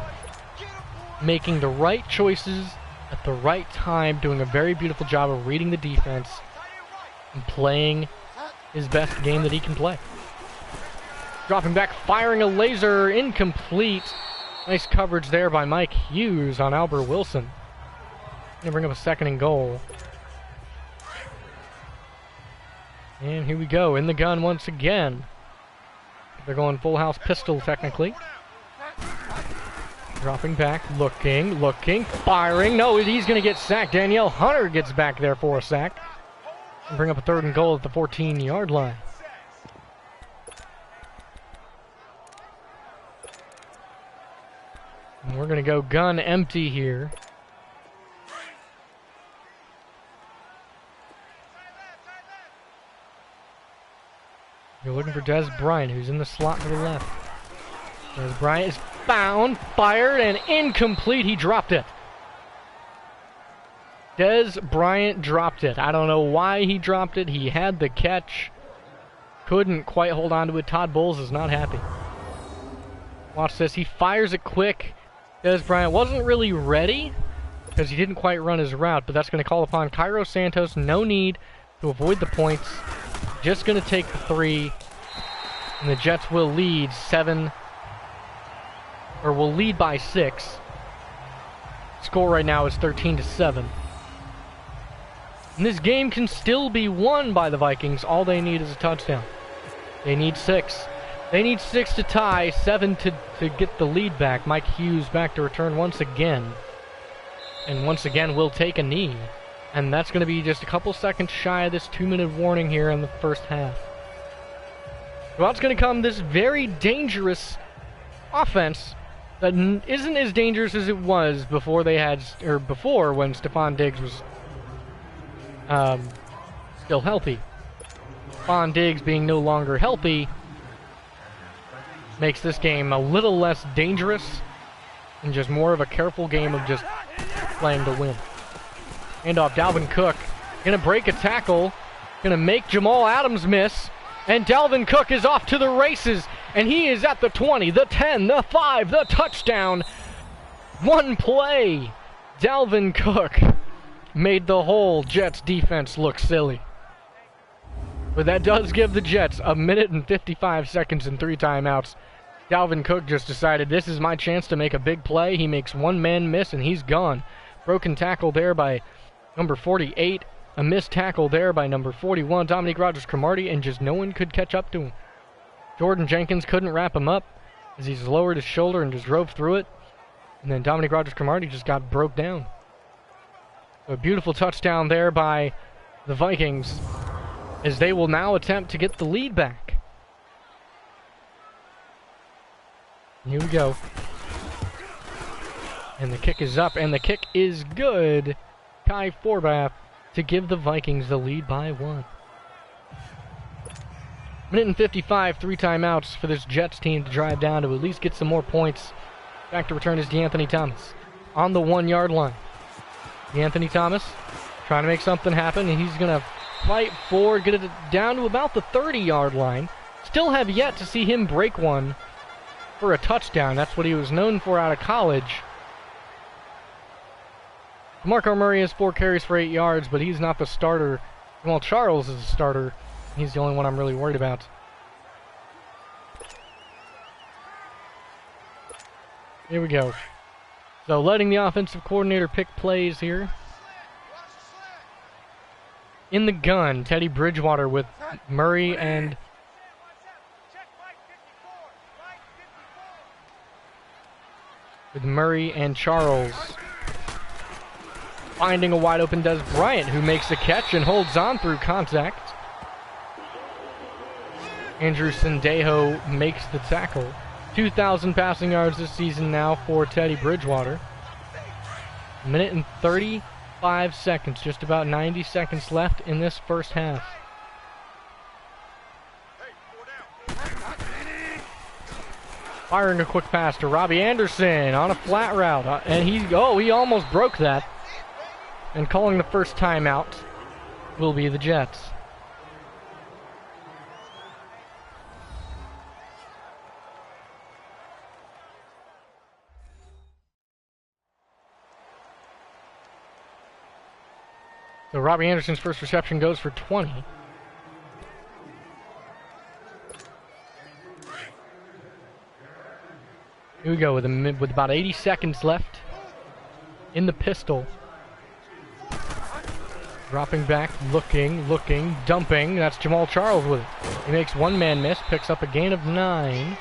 Making the right choices at the right time, doing a very beautiful job of reading the defense and playing his best game that he can play. Dropping back, firing a laser, incomplete. Nice coverage there by Mike Hughes on Albert Wilson. Gonna bring up a 2nd and goal. And here we go, in the gun once again. They're going full house pistol technically. Dropping back, looking, firing. No, he's gonna get sacked. Danielle Hunter gets back there for a sack. And bring up a 3rd and goal at the 14-yard line. And we're going to go gun empty here. You're looking for Des Bryant, who's in the slot to the left. Des Bryant is found, fired, and incomplete. He dropped it. Des Bryant dropped it. I don't know why he dropped it. He had the catch. Couldn't quite hold on to it. Todd Bowles is not happy. Watch this. He fires it quick. Des Bryant wasn't really ready because he didn't quite run his route, but that's going to call upon Cairo Santos. No need to avoid the points. Just going to take the 3. And the Jets will lead 7, or will lead by 6. Score right now is 13-7. And this game can still be won by the Vikings. All they need is a touchdown. They need 6. They need 6 to tie, 7 to get the lead back. Mike Hughes back to return once again. And once again will take a knee. And that's going to be just a couple seconds shy of this 2-minute warning here in the first half. So out's going to come this very dangerous offense that isn't as dangerous as it was before they had, or before when Stephon Diggs was still healthy. Stephon Diggs being no longer healthy makes this game a little less dangerous and just more of a careful game of just playing to win. Handoff, Dalvin Cook gonna break a tackle, gonna make Jamal Adams miss, and Dalvin Cook is off to the races, and he is at the 20, the 10, the 5, the touchdown. One play. Dalvin Cook made the whole Jets defense look silly. But that does give the Jets 1 minute and 55 seconds and 3 timeouts. Dalvin Cook just decided this is my chance to make a big play. He makes one man miss and he's gone. Broken tackle there by number 48. A missed tackle there by number 41, Dominique Rodgers-Cromartie, and just no one could catch up to him. Jordan Jenkins couldn't wrap him up as he's lowered his shoulder and just drove through it. And then Dominique Rodgers-Cromartie just got broke down. So a beautiful touchdown there by the Vikings as they will now attempt to get the lead back. And here we go. And the kick is up, and the kick is good. Kai Forbath to give the Vikings the lead by 1. Minute and 55, 3 timeouts for this Jets team to drive down to at least get some more points. Back to return is DeAnthony Thomas on the 1-yard line. DeAnthony Thomas trying to make something happen, and he's going to fight forward, get it down to about the 30-yard line. Still have yet to see him break one for a touchdown. That's what he was known for out of college. DeMarco Murray has 4 carries for 8 yards, but he's not the starter. Jamal Charles is the starter. He's the only one I'm really worried about. Here we go. So letting the offensive coordinator pick plays here. In the gun, Teddy Bridgewater with Murray and Charles. Finding a wide open Des Bryant, who makes the catch and holds on through contact. Andrew Sendejo makes the tackle. 2,000 passing yards this season now for Teddy Bridgewater. 1 minute and 35 seconds, just about 90 seconds left in this first half. Firing a quick pass to Robbie Anderson on a flat route, and he almost broke that. And calling the first timeout will be the Jets. So Robbie Anderson's first reception goes for 20. Here we go with about 80 seconds left in the pistol. Dropping back, looking, dumping. That's Jamal Charles with it. He makes one man miss, picks up a gain of 9.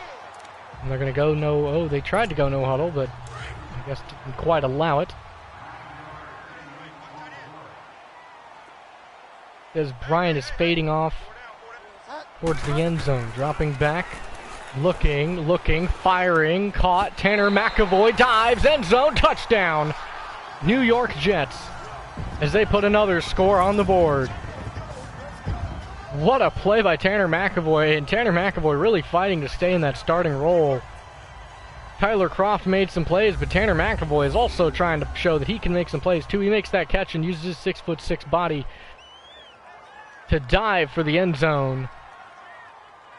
And they're going to go they tried to go no huddle, but I guess didn't quite allow it. As Bryant is fading off towards the end zone, dropping back, Looking, firing, caught. Tanner McAvoy dives, end zone, touchdown. New York Jets, as they put another score on the board. What a play by Tanner McAvoy, and Tanner McAvoy really fighting to stay in that starting role. Tyler Kroft made some plays, but Tanner McAvoy is also trying to show that he can make some plays too. He makes that catch and uses his 6'6" body to dive for the end zone.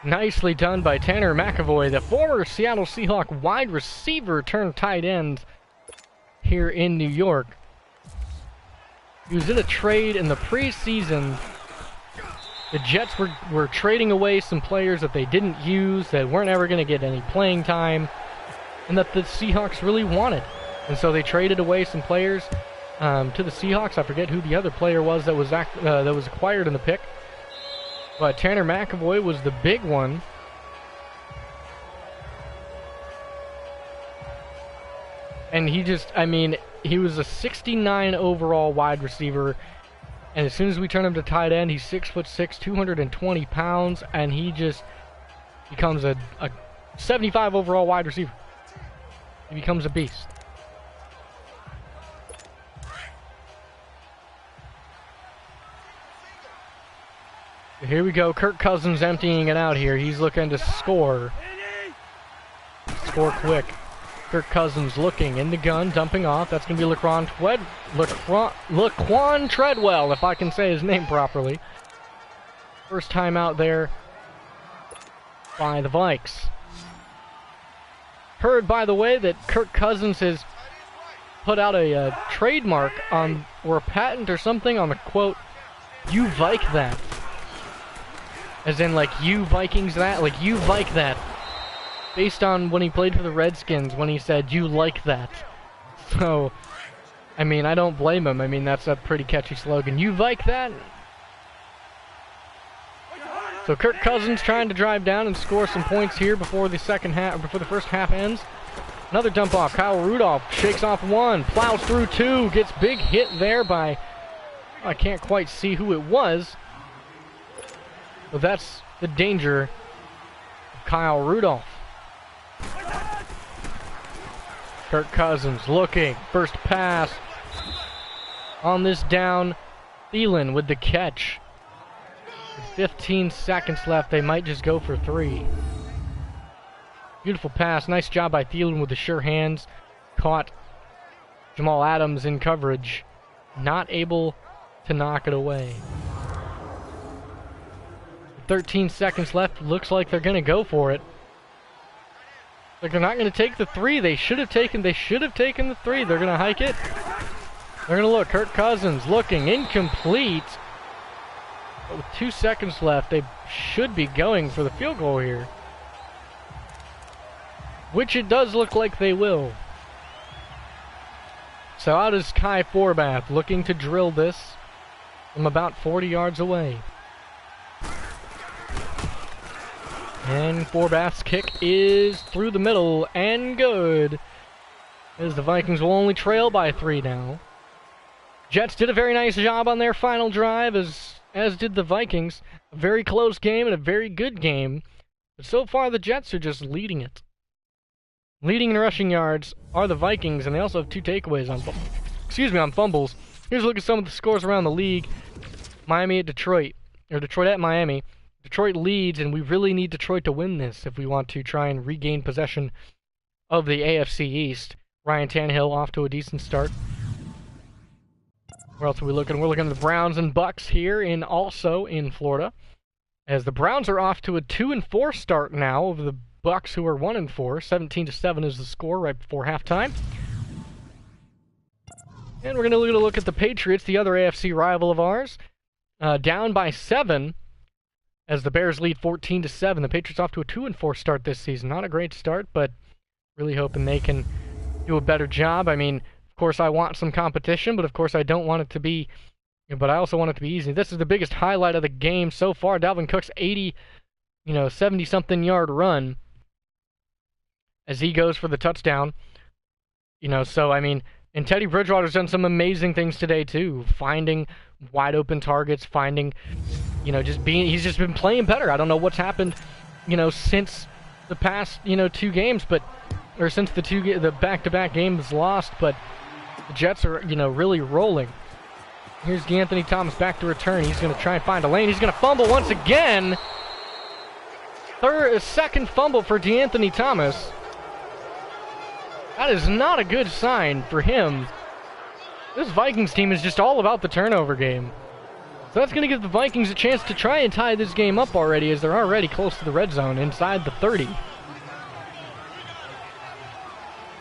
Nicely done by Tanner McAvoy, the former Seattle Seahawk wide receiver turned tight end here in New York. He was in a trade in the preseason. The Jets were trading away some players that they didn't use, that weren't ever going to get any playing time, and that the Seahawks really wanted. And so they traded away some players to the Seahawks. I forget who the other player was that was acquired in the pick. But Tanner McAvoy was the big one. And he just, I mean, he was a 69 overall wide receiver. And as soon as we turn him to tight end, he's 6'6", 220 pounds. And he just becomes a 75 overall wide receiver. He becomes a beast. Here we go, Kirk Cousins emptying it out here. He's looking to score. Score quick. Kirk Cousins looking in the gun, dumping off. That's going to be Laquan Treadwell, if I can say his name properly. First time out there by the Vikes. Heard, by the way, that Kirk Cousins has put out a trademark on, or a patent or something on the quote, "You Vike that." As in, like, you Vikings that? Like, you Vike that. Based on when he played for the Redskins, when he said, "You like that." So, I mean, I don't blame him. I mean, that's a pretty catchy slogan. You Vike that? So Kirk Cousins trying to drive down and score some points here before the first half ends. Another dump off. Kyle Rudolph shakes off one, plows through two, gets big hit there by, I can't quite see who it was. But that's the danger of Kyle Rudolph. Kirk Cousins looking. First pass on this down. Thielen with the catch. With 15 seconds left, they might just go for 3. Beautiful pass. Nice job by Thielen with the sure hands. Caught Jamal Adams in coverage. Not able to knock it away. 13 seconds left. Looks like they're going to go for it. Like they're not going to take the 3. They should have taken the 3. They're going to hike it. They're going to look. Kirk Cousins looking. Incomplete. But with 2 seconds left, they should be going for the field goal here. Which it does look like they will. So out is Kai Forbath looking to drill this from about 40 yards away. And Forbath's kick is through the middle and good. As the Vikings will only trail by 3 now. Jets did a very nice job on their final drive, as did the Vikings. A very close game and a very good game. But so far the Jets are just leading it. Leading in rushing yards are the Vikings, and they also have 2 takeaways on fumbles. Here's a look at some of the scores around the league. Miami at Detroit, or Detroit at Miami. Detroit leads, and we really need Detroit to win this if we want to try and regain possession of the AFC East. Ryan Tannehill off to a decent start. Where else are we looking? We're looking at the Browns and Bucks here also in Florida. As the Browns are off to a 2-4 start now over the Bucks, who are 1-4. 17-7 is the score right before halftime. And we're going to look at the Patriots, the other AFC rival of ours. Down by 7. As the Bears lead 14-7, the Patriots off to a 2-4 start this season. Not a great start, but really hoping they can do a better job. I mean, of course, I want some competition, but of course, I don't want it to be. But I also want it to be easy. This is the biggest highlight of the game so far. Dalvin Cook's 70-something yard run as he goes for the touchdown. So I mean, and Teddy Bridgewater's done some amazing things today too, finding wide open targets, finding. He's just been playing better. I don't know what's happened, since the past, two games, or since the back-to-back games lost, but the Jets are, really rolling. Here's DeAnthony Thomas back to return. He's going to try and find a lane. He's going to fumble once again. Second fumble for DeAnthony Thomas. That is not a good sign for him. This Vikings team is just all about the turnover game. So that's going to give the Vikings a chance to try and tie this game up already, as they're already close to the red zone, inside the 30.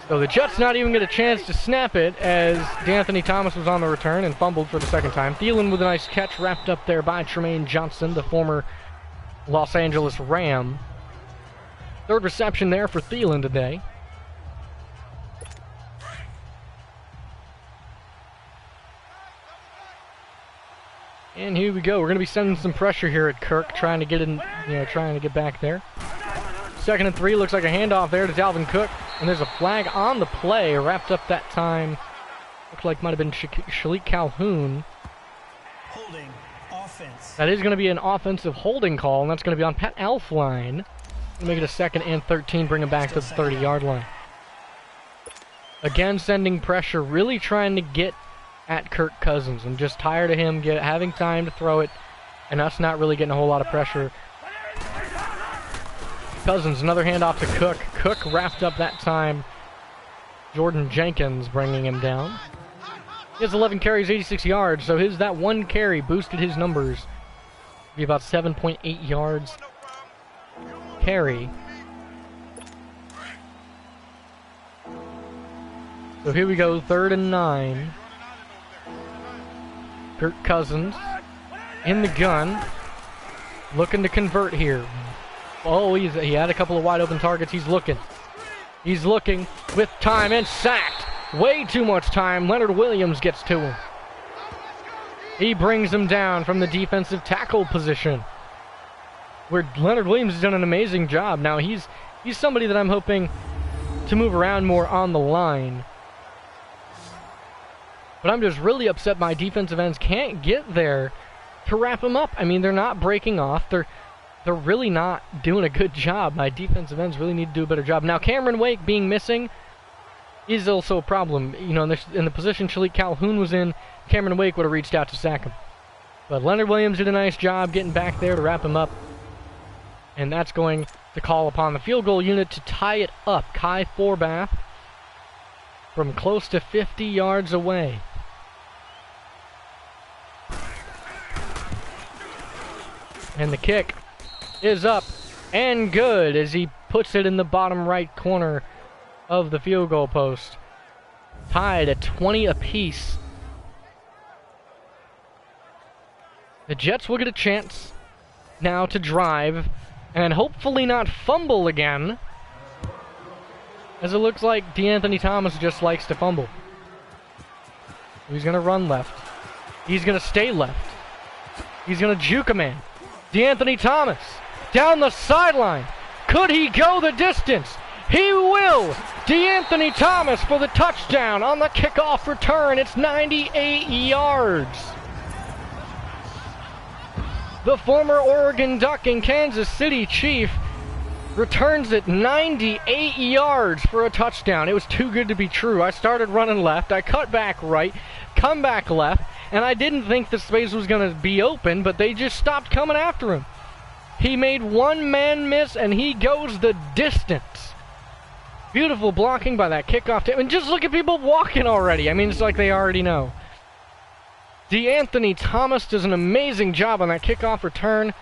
So the Jets not even get a chance to snap it, as DeAnthony Thomas was on the return and fumbled for the second time. Thielen with a nice catch, wrapped up there by Tremaine Johnson, the former Los Angeles Ram. Third reception there for Thielen today. And here we go. We're going to be sending some pressure here at Kirk, trying to get in, trying to get back there. 2nd and 3, looks like a handoff there to Dalvin Cook. And there's a flag on the play, wrapped up that time. Looks like might have been Shalik Calhoun. Holding offense. That is going to be an offensive holding call, and that's going to be on Pat Elflein. Make it a 2nd and 13, bring him back to the 30-yard line. Again, sending pressure, really trying to get at Kirk Cousins. I'm just tired of him having time to throw it, and us not really getting a whole lot of pressure. Cousins, another handoff to Cook. Cook wrapped up that time. Jordan Jenkins bringing him down. He has 11 carries, 86 yards, so that one carry boosted his numbers. Be about 7.8 yards carry. So here we go, 3rd and 9. Kirk Cousins in the gun, looking to convert here. Oh, he had a couple of wide open targets. He's looking with time, and sacked. Way too much time. Leonard Williams gets to him. He brings him down from the defensive tackle position, where Leonard Williams has done an amazing job. Now he's somebody that I'm hoping to move around more on the line. But I'm just really upset my defensive ends can't get there to wrap him up. I mean, they're not breaking off. They're really not doing a good job. My defensive ends really need to do a better job. Now, Cameron Wake being missing is also a problem. In the position Shalik Calhoun was in, Cameron Wake would have reached out to sack him. But Leonard Williams did a nice job getting back there to wrap him up. And that's going to call upon the field goal unit to tie it up. Kai Forbath from close to 50 yards away. And the kick is up and good as he puts it in the bottom right corner of the field goal post. Tied at 20 apiece. The Jets will get a chance now to drive and hopefully not fumble again, as it looks like DeAnthony Thomas just likes to fumble. He's going to run left. He's going to stay left. He's going to juke a man. DeAnthony Thomas down the sideline. Could he go the distance? He will! DeAnthony Thomas for the touchdown on the kickoff return. It's 98 yards. The former Oregon Duck and Kansas City Chief returns it 98 yards for a touchdown. It was too good to be true. I started running left. I cut back right, come back left, and I didn't think the space was going to be open, but they just stopped coming after him. He made one man miss, and he goes the distance. Beautiful blocking by that kickoff team. And just look at people walking already. I mean, it's like they already know. DeAnthony Thomas does an amazing job on that kickoff return.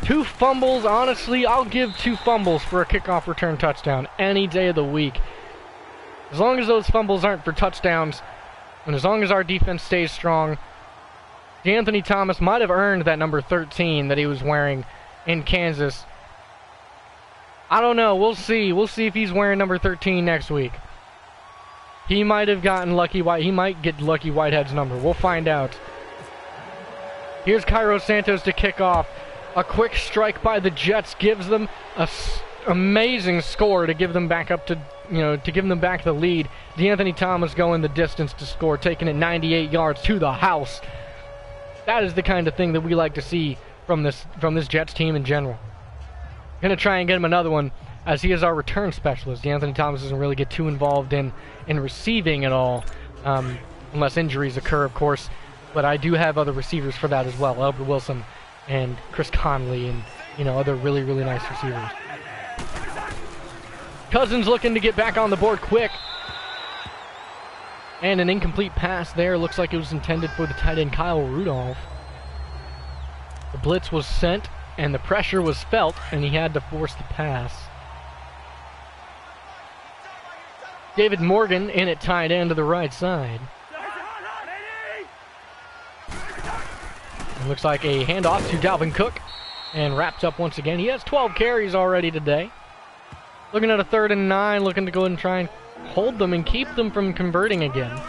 2 fumbles. Honestly, I'll give 2 fumbles for a kickoff return touchdown any day of the week. As long as those fumbles aren't for touchdowns, and as long as our defense stays strong, DeAnthony Thomas might have earned that number 13 that he was wearing in Kansas. I don't know. We'll see. We'll see if he's wearing number 13 next week. He might have gotten Lucky White. He might get Lucky Whitehead's number. We'll find out. Here's Cairo Santos to kick off. A quick strike by the Jets gives them an amazing score to give them back up to, to give them back the lead. DeAnthony Thomas going the distance to score, taking it 98 yards to the house. That is the kind of thing that we like to see from this Jets team in general. Gonna try and get him another one, as he is our return specialist. Anthony Thomas doesn't really get too involved in receiving at all, unless injuries occur, of course. But I do have other receivers for that as well. Albert Wilson and Chris Conley and, you know, other really, really nice receivers. Cousins looking to get back on the board quick. And an incomplete pass there. Looks like it was intended for the tight end Kyle Rudolph. The blitz was sent, and the pressure was felt, and he had to force the pass. David Morgan in at tight end to the right side. It looks like a handoff to Dalvin Cook, and wrapped up once again. He has 12 carries already today. Looking at a 3rd and 9, looking to go ahead and try and hold them and keep them from converting again.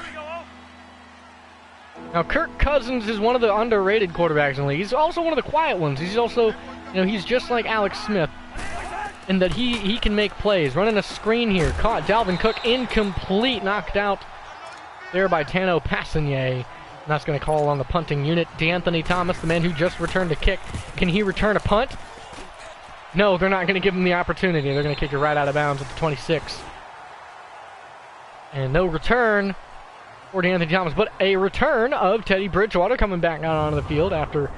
Now, Kirk Cousins is one of the underrated quarterbacks in the league. He's also one of the quiet ones. He's also, you know, he's just like Alex Smith in that he can make plays. Running a screen here. Caught Dalvin Cook incomplete. Knocked out there by Tano Passigné. And that's going to call on the punting unit. D'Anthony Thomas, the man who just returned a kick. Can he return a punt? No, they're not going to give him the opportunity. They're going to kick it right out of bounds at the 26. And no return for D'Anthony Thomas, but a return of Teddy Bridgewater coming back out onto the field after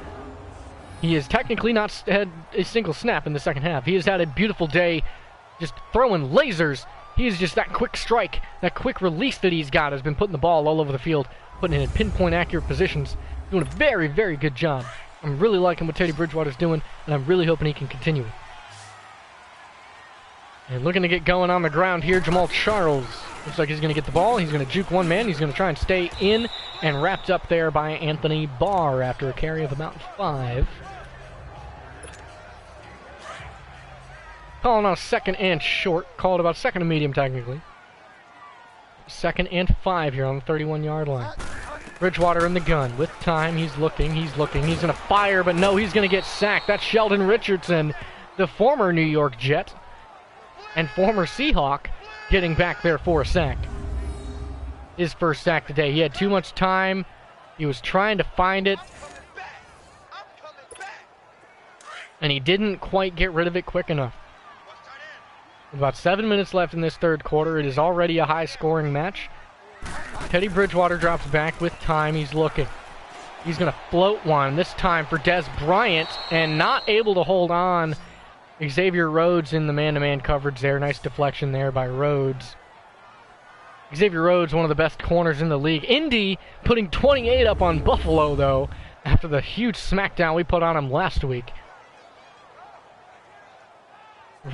he has technically not had a single snap in the second half. He has had a beautiful day just throwing lasers. He is just that quick strike, that quick release that he's got has been putting the ball all over the field, putting it in pinpoint accurate positions, doing a very, very good job. I'm really liking what Teddy Bridgewater's doing, and I'm really hoping he can continue it. And looking to get going on the ground here, Jamal Charles. Looks like he's going to get the ball. He's going to juke one man. He's going to try and stay in, and wrapped up there by Anthony Barr after a carry of about 5. Calling on a 2nd and short. Called about 2nd and medium, technically. 2nd and 5 here on the 31-yard line. Bridgewater in the gun. With time, he's looking. He's going to fire, but no, he's going to get sacked. That's Sheldon Richardson, the former New York Jet and former Seahawk, getting back there for a sack. His first sack today. He had too much time. He was trying to find it, and he didn't quite get rid of it quick enough. With about 7 minutes left in this 3rd quarter, it is already a high-scoring match. Teddy Bridgewater drops back with time. He's looking. He's going to float one, this time for Des Bryant, and not able to hold on. Xavier Rhodes in the man-to-man coverage there. Nice deflection there by Rhodes. Xavier Rhodes, one of the best corners in the league. Indy putting 28 up on Buffalo, though, after the huge smackdown we put on them last week.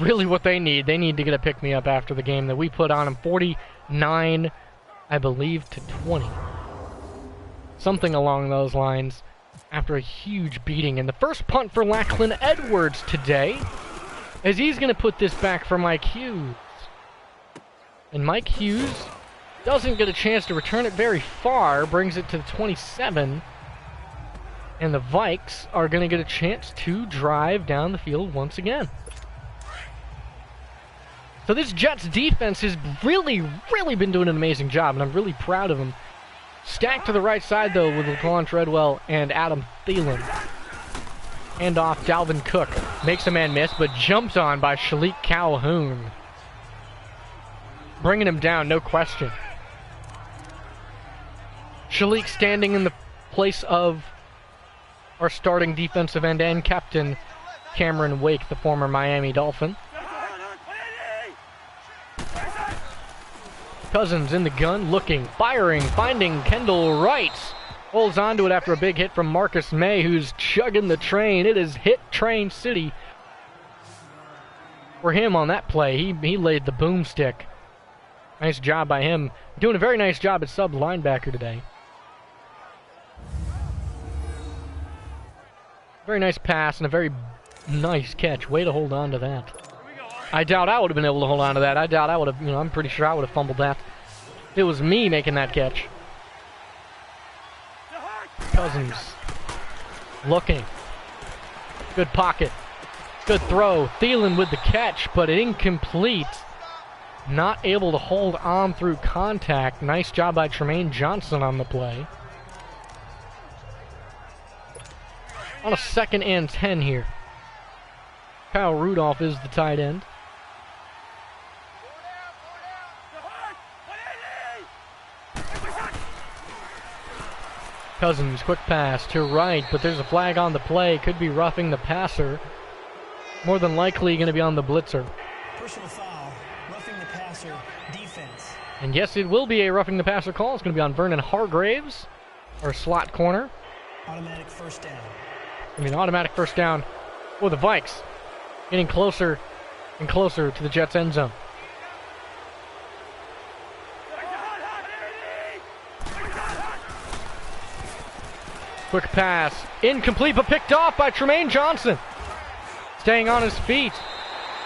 Really what they need to get a pick-me-up after the game that we put on them. 49, I believe, to 20. Something along those lines after a huge beating. And the first punt for Lachlan Edwards today, as he's going to put this back for Mike Hughes. And Mike Hughes doesn't get a chance to return it very far, brings it to the 27. And the Vikes are going to get a chance to drive down the field once again. So this Jets defense has really, really been doing an amazing job, and I'm really proud of them. Stacked to the right side, though, with Laquan Treadwell and Adam Thielen. Hand off, Dalvin Cook. Makes a man miss, but jumped on by Shalik Calhoun. Bringing him down, no question. Shalik standing in the place of our starting defensive end and captain, Cameron Wake, the former Miami Dolphin. Cousins in the gun, looking, firing, finding Kendall Wright. Holds on to it after a big hit from Marcus May, who's chugging the train. It is hit train city for him on that play. He laid the boomstick. Nice job by him. Doing a very nice job at sub linebacker today. Very nice pass and a very nice catch. Way to hold on to that. I doubt I would have been able to hold on to that. I doubt I would have, I'm pretty sure I would have fumbled that. It was me making that catch. Cousins. Looking. Good pocket. Good throw. Thielen with the catch, but incomplete. Not able to hold on through contact. Nice job by Tremaine Johnson on the play. On a 2nd and 10 here. Kyle Rudolph is the tight end. Cousins, quick pass to right, but there's a flag on the play. Could be roughing the passer. More than likely going to be on the blitzer. Personal foul, roughing the passer, defense. And yes, it will be a roughing the passer call. It's going to be on Vernon Hargraves, our slot corner. Automatic first down. I mean, automatic first down for the Vikes. Getting closer and closer to the Jets' end zone. Quick pass. Incomplete, but picked off by Tremaine Johnson. Staying on his feet.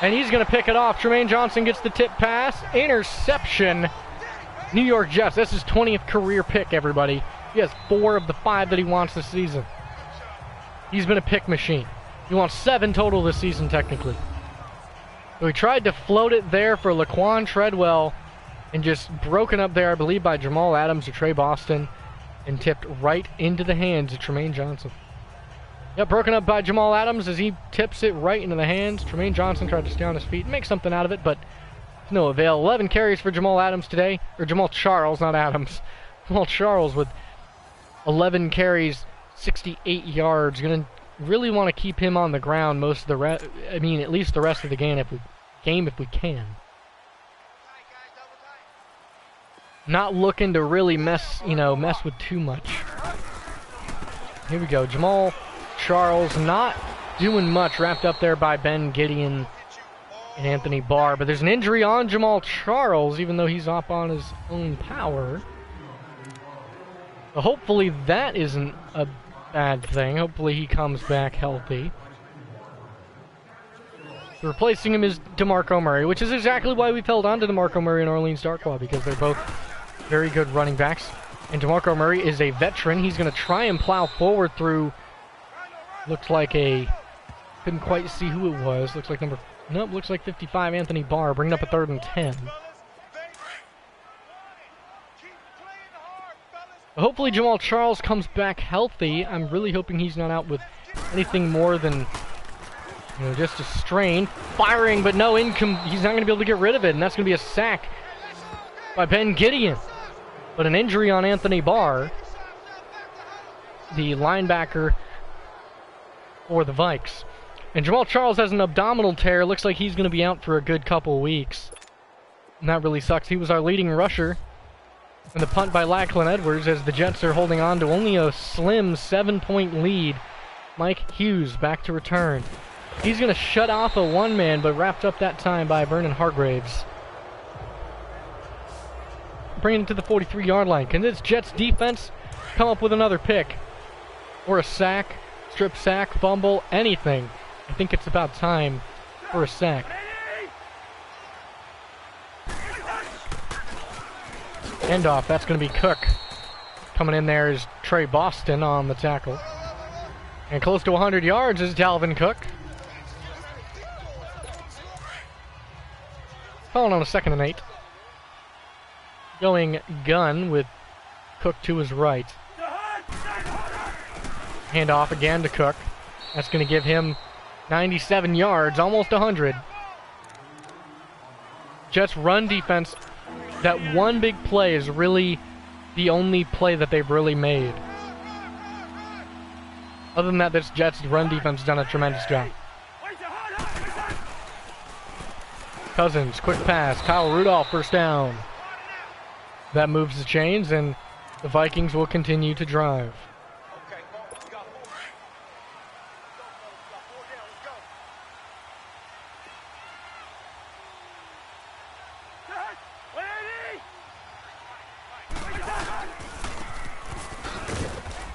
And he's going to pick it off. Tremaine Johnson gets the tip pass. Interception. New York Jets. That's his 20th career pick, everybody. He has 4 of the 5 that he wants this season. He's been a pick machine. He wants 7 total this season, technically. So he tried to float it there for Laquan Treadwell and just broken up there, I believe, by Jamal Adams or Trey Boston and tipped right into the hands of Tremaine Johnson. Yep, broken up by Jamal Adams as he tips it right into the hands. Tremaine Johnson tried to stay on his feet and make something out of it, but no avail. 11 carries for Jamal Adams today, or Jamal Charles, not Adams. Jamal Charles with 11 carries, 68 yards. Going to really want to keep him on the ground most of the at least the rest of the game if we can. Not looking to really mess with too much. Here we go. Jamal Charles not doing much, wrapped up there by Ben Gideon and Anthony Barr. But there's an injury on Jamal Charles, even though he's up on his own power. So hopefully that isn't a bad thing. Hopefully he comes back healthy. So replacing him is DeMarco Murray, which is exactly why we've held on to DeMarco Murray and Orleans Darkwa, because they're both very good running backs. And DeMarco Murray is a veteran. He's going to try and plow forward through, looks like couldn't quite see who it was. Looks like 55, Anthony Barr, bringing up a 3rd and 10. Hopefully Jamal Charles comes back healthy. I'm really hoping he's not out with anything more than just a strain. Firing, but no income. He's not going to be able to get rid of it, and that's going to be a sack by Ben Gideon. But an injury on Anthony Barr, the linebacker for the Vikes. And Jamal Charles has an abdominal tear. Looks like he's going to be out for a good couple weeks. And that really sucks. He was our leading rusher. And the punt by Lachlan Edwards as the Jets are holding on to only a slim 7-point lead. Mike Hughes back to return. He's going to shut off a one-man, but wrapped up that time by Vernon Hargraves. Bringing it to the 43-yard line. Can this Jets defense come up with another pick? Or a sack, strip sack, fumble, anything? I think it's about time for a sack. End off, that's going to be Cook. Coming in there is Trey Boston on the tackle. And close to 100 yards is Dalvin Cook. Calling on a 2nd and 8. Going gun with Cook to his right. Hand off again to Cook. That's going to give him 97 yards, almost 100. Jets run defense. That one big play is really the only play that they've really made. Other than that, this Jets run defense has done a tremendous job. Cousins, quick pass. Kyle Rudolph, first down. That moves the chains, and the Vikings will continue to drive.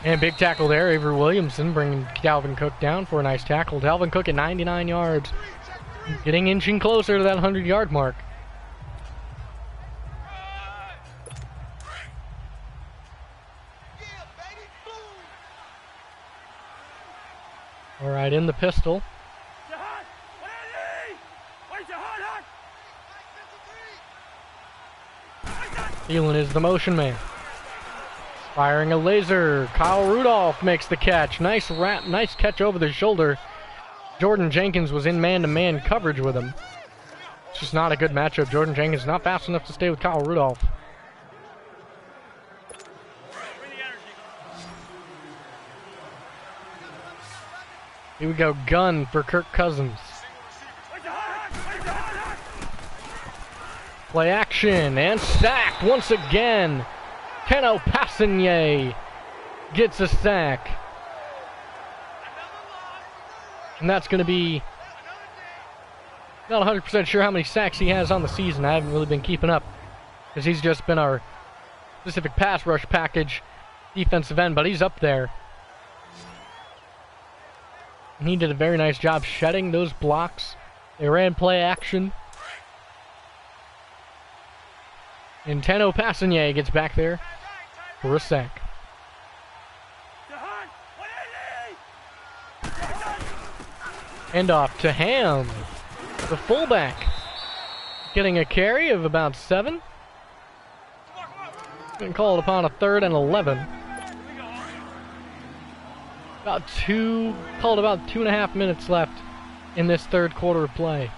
And big tackle there, Avery Williamson bringing Dalvin Cook down for a nice tackle. Dalvin Cook at 99 yards, inching closer to that 100-yard mark. All right, in the pistol. Thielen is the motion man. Firing a laser. Kyle Rudolph makes the catch. Nice catch over the shoulder. Jordan Jenkins was in man-to-man coverage with him. It's just not a good matchup. Jordan Jenkins not fast enough to stay with Kyle Rudolph. Here we go, gun for Kirk Cousins. Play action and sacked once again. Teno Passigny gets a sack. And that's going to be not 100% sure how many sacks he has on the season. I haven't really been keeping up because he's just been our specific pass rush package defensive end, but he's up there. And he did a very nice job shedding those blocks. They ran play action. And Teno Passigny gets back there for a sack. Hand off to Ham, the fullback, getting a carry of about 7. Getting called upon a 3rd and 11. Called about 2.5 minutes left in this third quarter of play.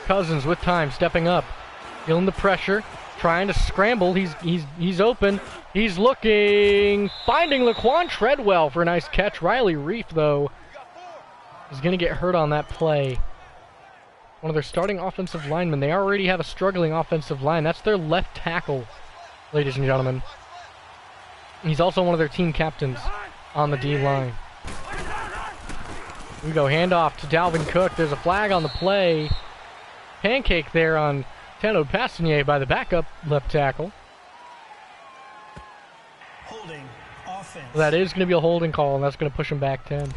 Cousins with time, stepping up, feeling the pressure, trying to scramble. He's open. He's looking, finding Laquan Treadwell for a nice catch. Riley Reef, though, is going to get hurt on that play. One of their starting offensive linemen. They already have a struggling offensive line. That's their left tackle, ladies and gentlemen. He's also one of their team captains on the D-line. We go handoff to Dalvin Cook. There's a flag on the play. Pancake there on Teno Passigny by the backup left tackle. Holding offense. So that is going to be a holding call, and that's going to push him back 10.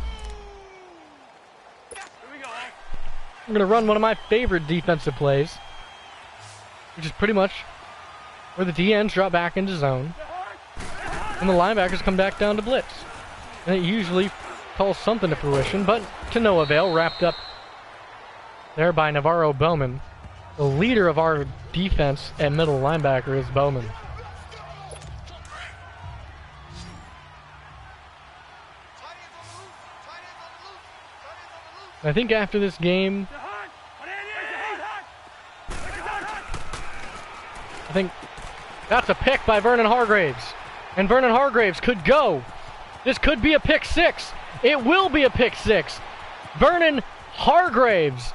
I'm going to run one of my favorite defensive plays, which is pretty much where the DNs drop back into zone, and the linebackers come back down to blitz. And it usually calls something to fruition, but to no avail, wrapped up there by Navarro Bowman. The leader of our defense at middle linebacker is Bowman. I think after this game, I think that's a pick by Vernon Hargraves. And Vernon Hargraves could go. This could be a pick 6. It will be a pick 6. Vernon Hargraves,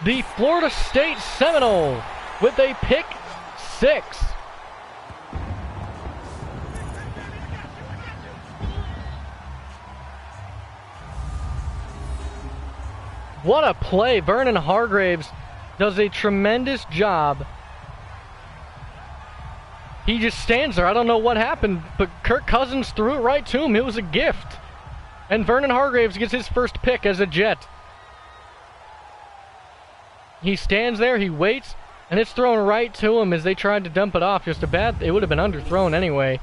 the Florida State Seminole, with a pick 6. What a play. Vernon Hargraves does a tremendous job. He just stands there. I don't know what happened, but Kirk Cousins threw it right to him. It was a gift. And Vernon Hargraves gets his first pick as a Jet. He stands there, he waits, and it's thrown right to him as they tried to dump it off. Just a bad, it would have been underthrown anyway.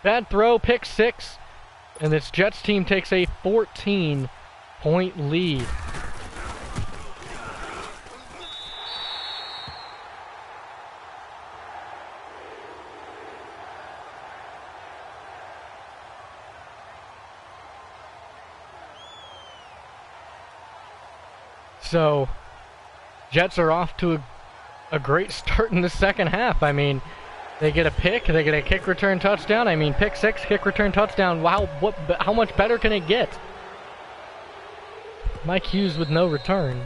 Bad throw, pick 6, and this Jets team takes a 14-point lead. So, Jets are off to a great start in the second half. I mean, they get a pick, they get a kick return touchdown. I mean, pick 6, kick return touchdown. Wow, how much better can it get? Mike Hughes with no return.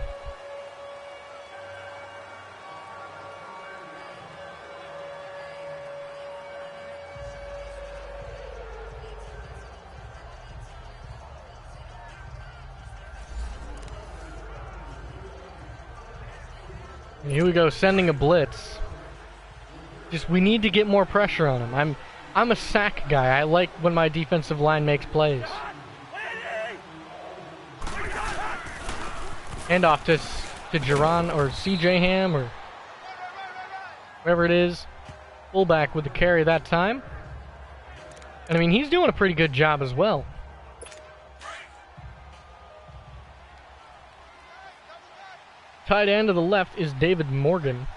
Here we go, sending a blitz. Just, we need to get more pressure on him. I'm a sack guy. I like when my defensive line makes plays. Hand off to Jaron or CJ Ham or whoever it is. Fullback with the carry that time. And I mean, he's doing a pretty good job as well. Tight end to the left is David Morgan.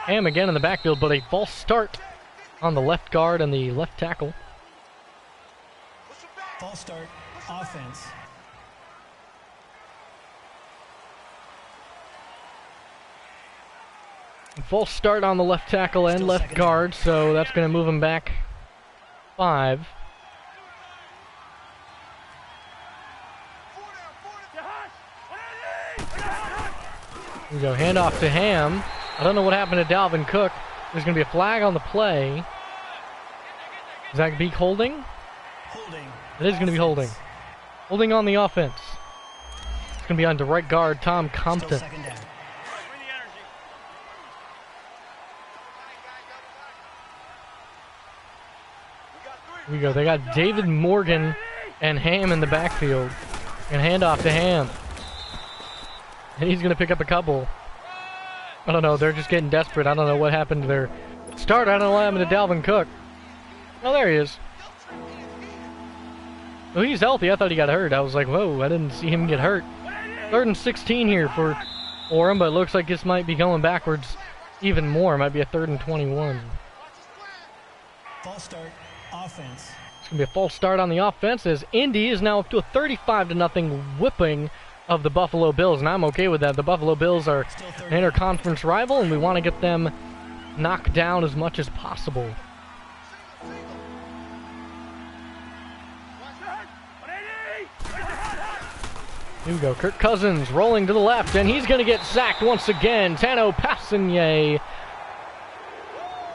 Ham again in the backfield, but a false start on the left guard and the left tackle. False start, offense. False start on the left tackle and left guard, so that's going to move him back 5. Here we go, handoff to Ham. I don't know what happened to Dalvin Cook. There's going to be a flag on the play. Is that be holding? Holding. It is going to be holding. Holding on the offense. It's going to be on the right guard, Tom Compton. Still second down. Here we go. They got David Morgan and Ham in the backfield. And handoff to Ham. And he's going to pick up a couple. I don't know. They're just getting desperate. I don't know what happened to their start. I don't know what happened to Dalvin Cook. Oh, there he is. Oh, he's healthy. I thought he got hurt. I was like, whoa, I didn't see him get hurt. 3rd and 16 here for him, but it looks like this might be going backwards even more. It might be a 3rd and 21. False start, offense. It's going to be a false start on the offense as Indy is now up to a 35-0 whipping of the Buffalo Bills, and I'm okay with that. The Buffalo Bills are an interconference rival, and we want to get them knocked down as much as possible. Here we go. Kirk Cousins rolling to the left, and he's going to get sacked once again. Tano Passigny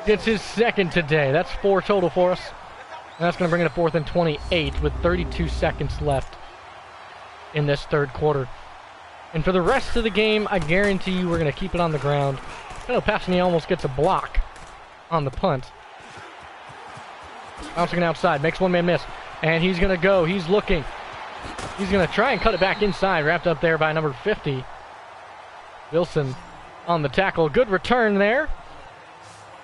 gets his 2nd today. That's 4 total for us. And that's going to bring it to 4th and 28 with 32 seconds left in this 3rd quarter. And for the rest of the game, I guarantee you we're going to keep it on the ground. Tano Passigny almost gets a block on the punt. Bouncing outside, makes one man miss. And he's going to go. He's looking. He's going to try and cut it back inside, wrapped up there by number 50. Wilson on the tackle. Good return there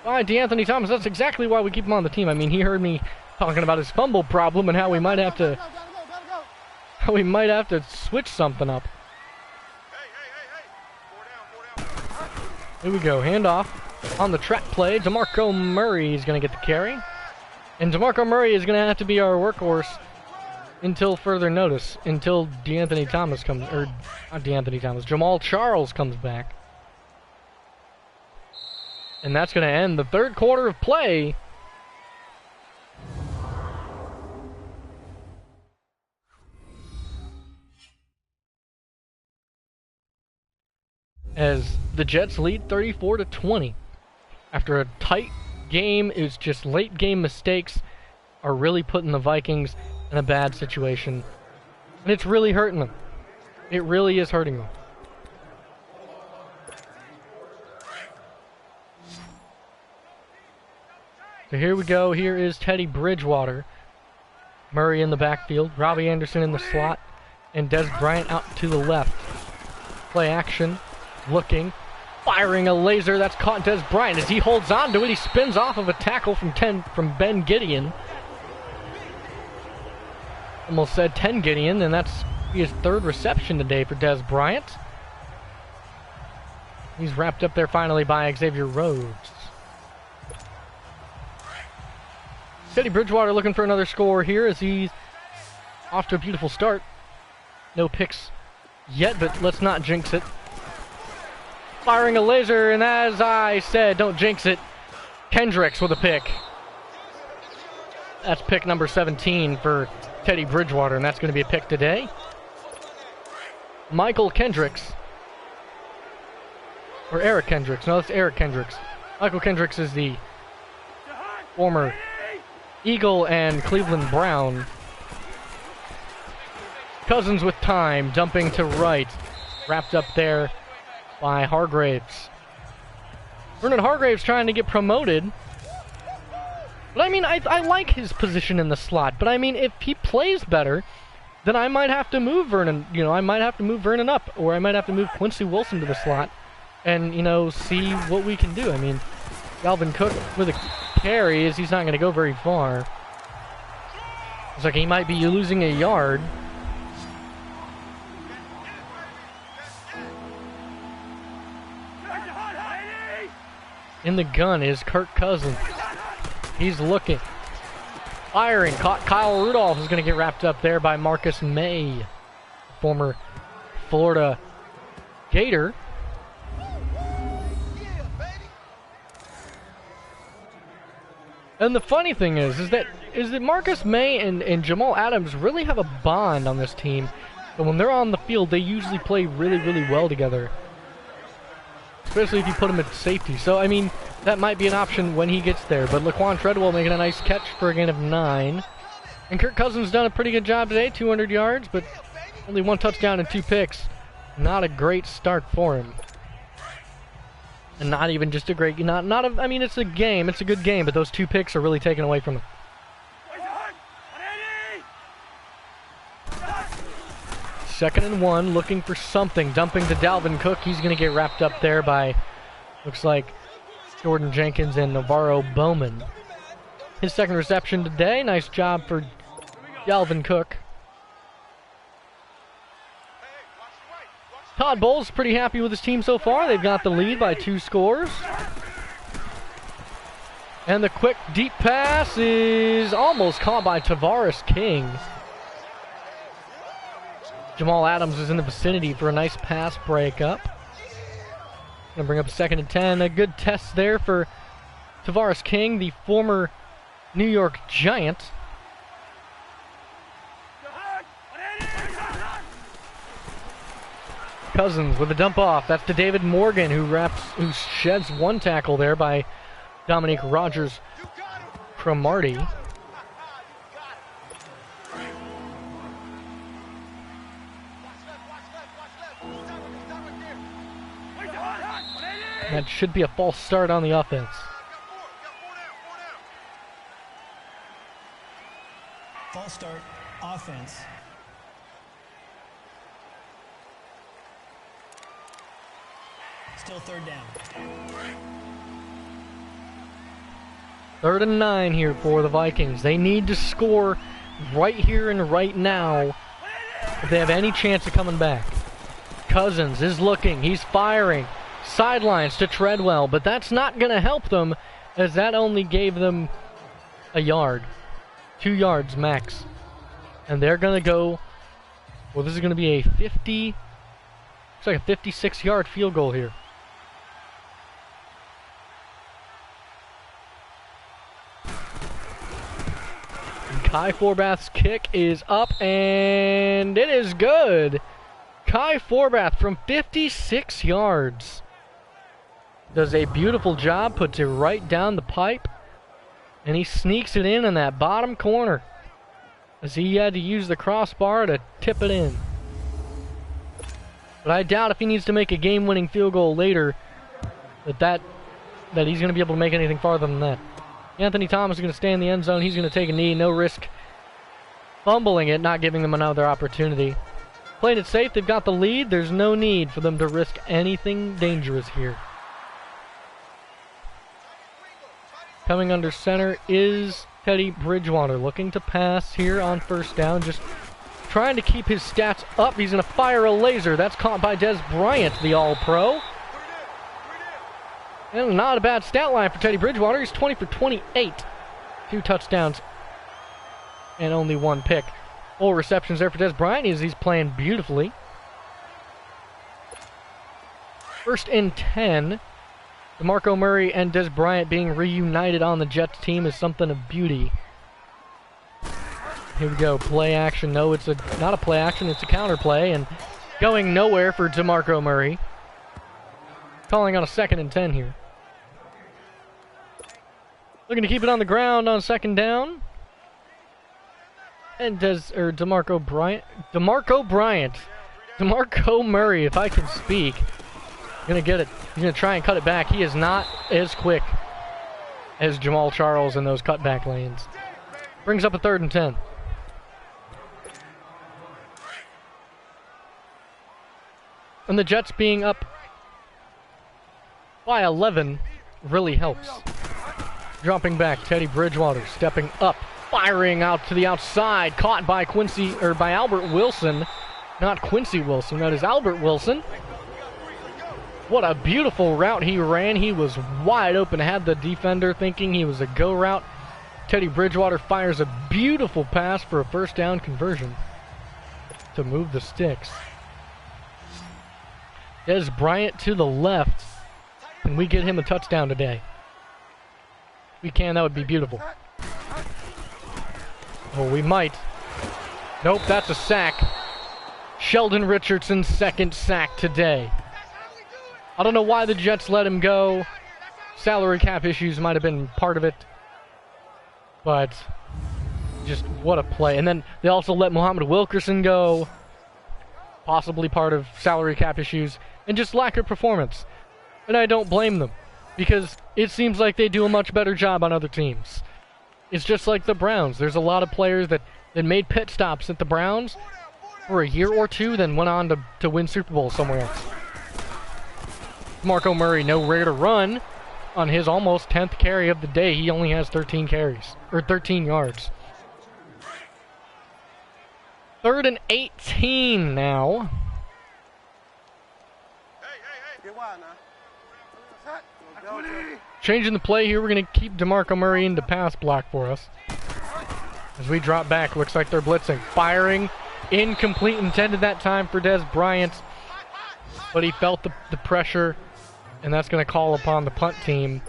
by DeAnthony Thomas. That's exactly why we keep him on the team. I mean, he heard me talking about his fumble problem and how we might have to switch something up. Here we go. Handoff on the trap play. DeMarco Murray is going to get the carry. And DeMarco Murray is going to have to be our workhorse until further notice, until DeAnthony Thomas comes, or not DeAnthony Thomas, Jamal Charles comes back. And that's going to end the 3rd quarter of play. As the Jets lead 34-20. After a tight game, it's just late game mistakes are really putting the Vikings in a bad situation. And it's really hurting them. It really is hurting them. So here we go. Here is Teddy Bridgewater. Murray in the backfield. Robbie Anderson in the slot. And Des Bryant out to the left. Play action. Looking. Firing a laser. That's caught Des Bryant. As he holds on to it, he spins off of a tackle from Ben Gideon. Almost said 10 Gideon, and that's his 3rd reception today for Des Bryant. He's wrapped up there finally by Xavier Rhodes. Teddy Bridgewater looking for another score here as he's off to a beautiful start. No picks yet, but let's not jinx it. Firing a laser, and as I said, don't jinx it. Kendricks with a pick. That's pick number 17 for Teddy Bridgewater, and that's going to be a pick today. Michael Kendricks. Or Eric Kendricks. No, that's Eric Kendricks. Michael Kendricks is the former Eagle and Cleveland Brown. Cousins with time, dumping to right. Wrapped up there by Hargraves. Vernon Hargraves trying to get promoted. But I mean, I like his position in the slot. But I mean, if he plays better, then I might have to move Vernon. You know, I might have to move Vernon up. Or I might have to move Quincy Wilson to the slot. And, you know, see what we can do. I mean, Dalvin Cook with a carry is he's not going to go very far. It's like he might be losing a yard. in the gun is Kirk Cousins. He's looking. Firing. Caught Kyle Rudolph is going to get wrapped up there by Marcus May, former Florida Gator. And the funny thing is that Marcus May and Jamal Adams really have a bond on this team. But when they're on the field, they usually play really, really well together. Especially if you put him at safety. So, I mean, that might be an option when he gets there. But Laquan Treadwell making a nice catch for a gain of 9. And Kirk Cousins done a pretty good job today, 200 yards, but only 1 touchdown and 2 picks. Not a great start for him. And not even just a great, I mean, it's a game, it's a good game, but those 2 picks are really taken away from him. Second and 1, looking for something, dumping to Dalvin Cook. He's going to get wrapped up there by, looks like, Jordan Jenkins and Navarro Bowman. His second reception today, nice job for Dalvin Cook. Todd Bowles pretty happy with his team so far. They've got the lead by 2 scores. And the quick deep pass is almost caught by Tavares King. Jamal Adams is in the vicinity for a nice pass breakup. Gonna bring up a 2nd and 10. A good test there for Tavares King, the former New York Giant. Cousins with a dump off. That's to David Morgan, who sheds 1 tackle there by Dominique Rogers Cromartie. That should be a false start on the offense. False start, offense. Still 3rd down. 3rd and 9 here for the Vikings. They need to score right here and right now if they have any chance of coming back. Cousins is looking. He's firing. Sidelines to Treadwell, but that's not going to help them, as that only gave them a yard. 2 yards max. And they're going to go, well, this is going to be a 50, looks like a 56-yard field goal here. And Kai Forbath's kick is up, and it is good. Kai Forbath from 56 yards. Does a beautiful job, puts it right down the pipe, and he sneaks it in that bottom corner as he had to use the crossbar to tip it in. But I doubt if he needs to make a game-winning field goal later that he's going to be able to make anything farther than that. Anthony Thomas is going to stay in the end zone. He's going to take a knee, no risk fumbling it, not giving them another opportunity. Playing it safe, they've got the lead. There's no need for them to risk anything dangerous here. Coming under center is Teddy Bridgewater, looking to pass here on 1st down, just trying to keep his stats up. He's going to fire a laser. That's caught by Des Bryant, the All-Pro. And not a bad stat line for Teddy Bridgewater. He's 20 for 28. 2 touchdowns and only 1 pick. 4 receptions there for Des Bryant. He's playing beautifully. 1st and 10. DeMarco Murray and Des Bryant being reunited on the Jets team is something of beauty. Here we go, play action. No, it's not a play action, it's a counter play, and going nowhere for DeMarco Murray. Calling on a 2nd and 10 here. Looking to keep it on the ground on 2nd down. And DeMarco Murray, if I can speak. Gonna get it. He's gonna try and cut it back. He is not as quick as Jamal Charles in those cutback lanes. Brings up a 3rd and 10. And the Jets being up by 11 really helps. Dropping back, Teddy Bridgewater stepping up, firing out to the outside, caught by Albert Wilson. Not Quincy Wilson, that is Albert Wilson. What a beautiful route he ran. He was wide open, had the defender thinking he was a go route. Teddy Bridgewater fires a beautiful pass for a first down conversion to move the sticks. Des Bryant to the left. Can we get him a touchdown today? If we can, that would be beautiful. Oh, we might. Nope, that's a sack. Sheldon Richardson's second sack today. I don't know why the Jets let him go. Salary cap issues might have been part of it. But just what a play. And then they also let Muhammad Wilkerson go. Possibly part of salary cap issues. And just lack of performance. And I don't blame them. Because it seems like they do a much better job on other teams. It's just like the Browns. There's a lot of players that made pit stops at the Browns for a year or two, then went on to win Super Bowl somewhere else. Marco Murray nowhere to run on his almost 10th carry of the day. He only has 13 carries, or 13 yards. 3rd and 18 now. Changing the play here, we're going to keep DeMarco Murray into pass block for us. As we drop back, looks like they're blitzing. Firing, incomplete, intended that time for Des Bryant. But he felt the pressure, and that's going to call upon the punt team.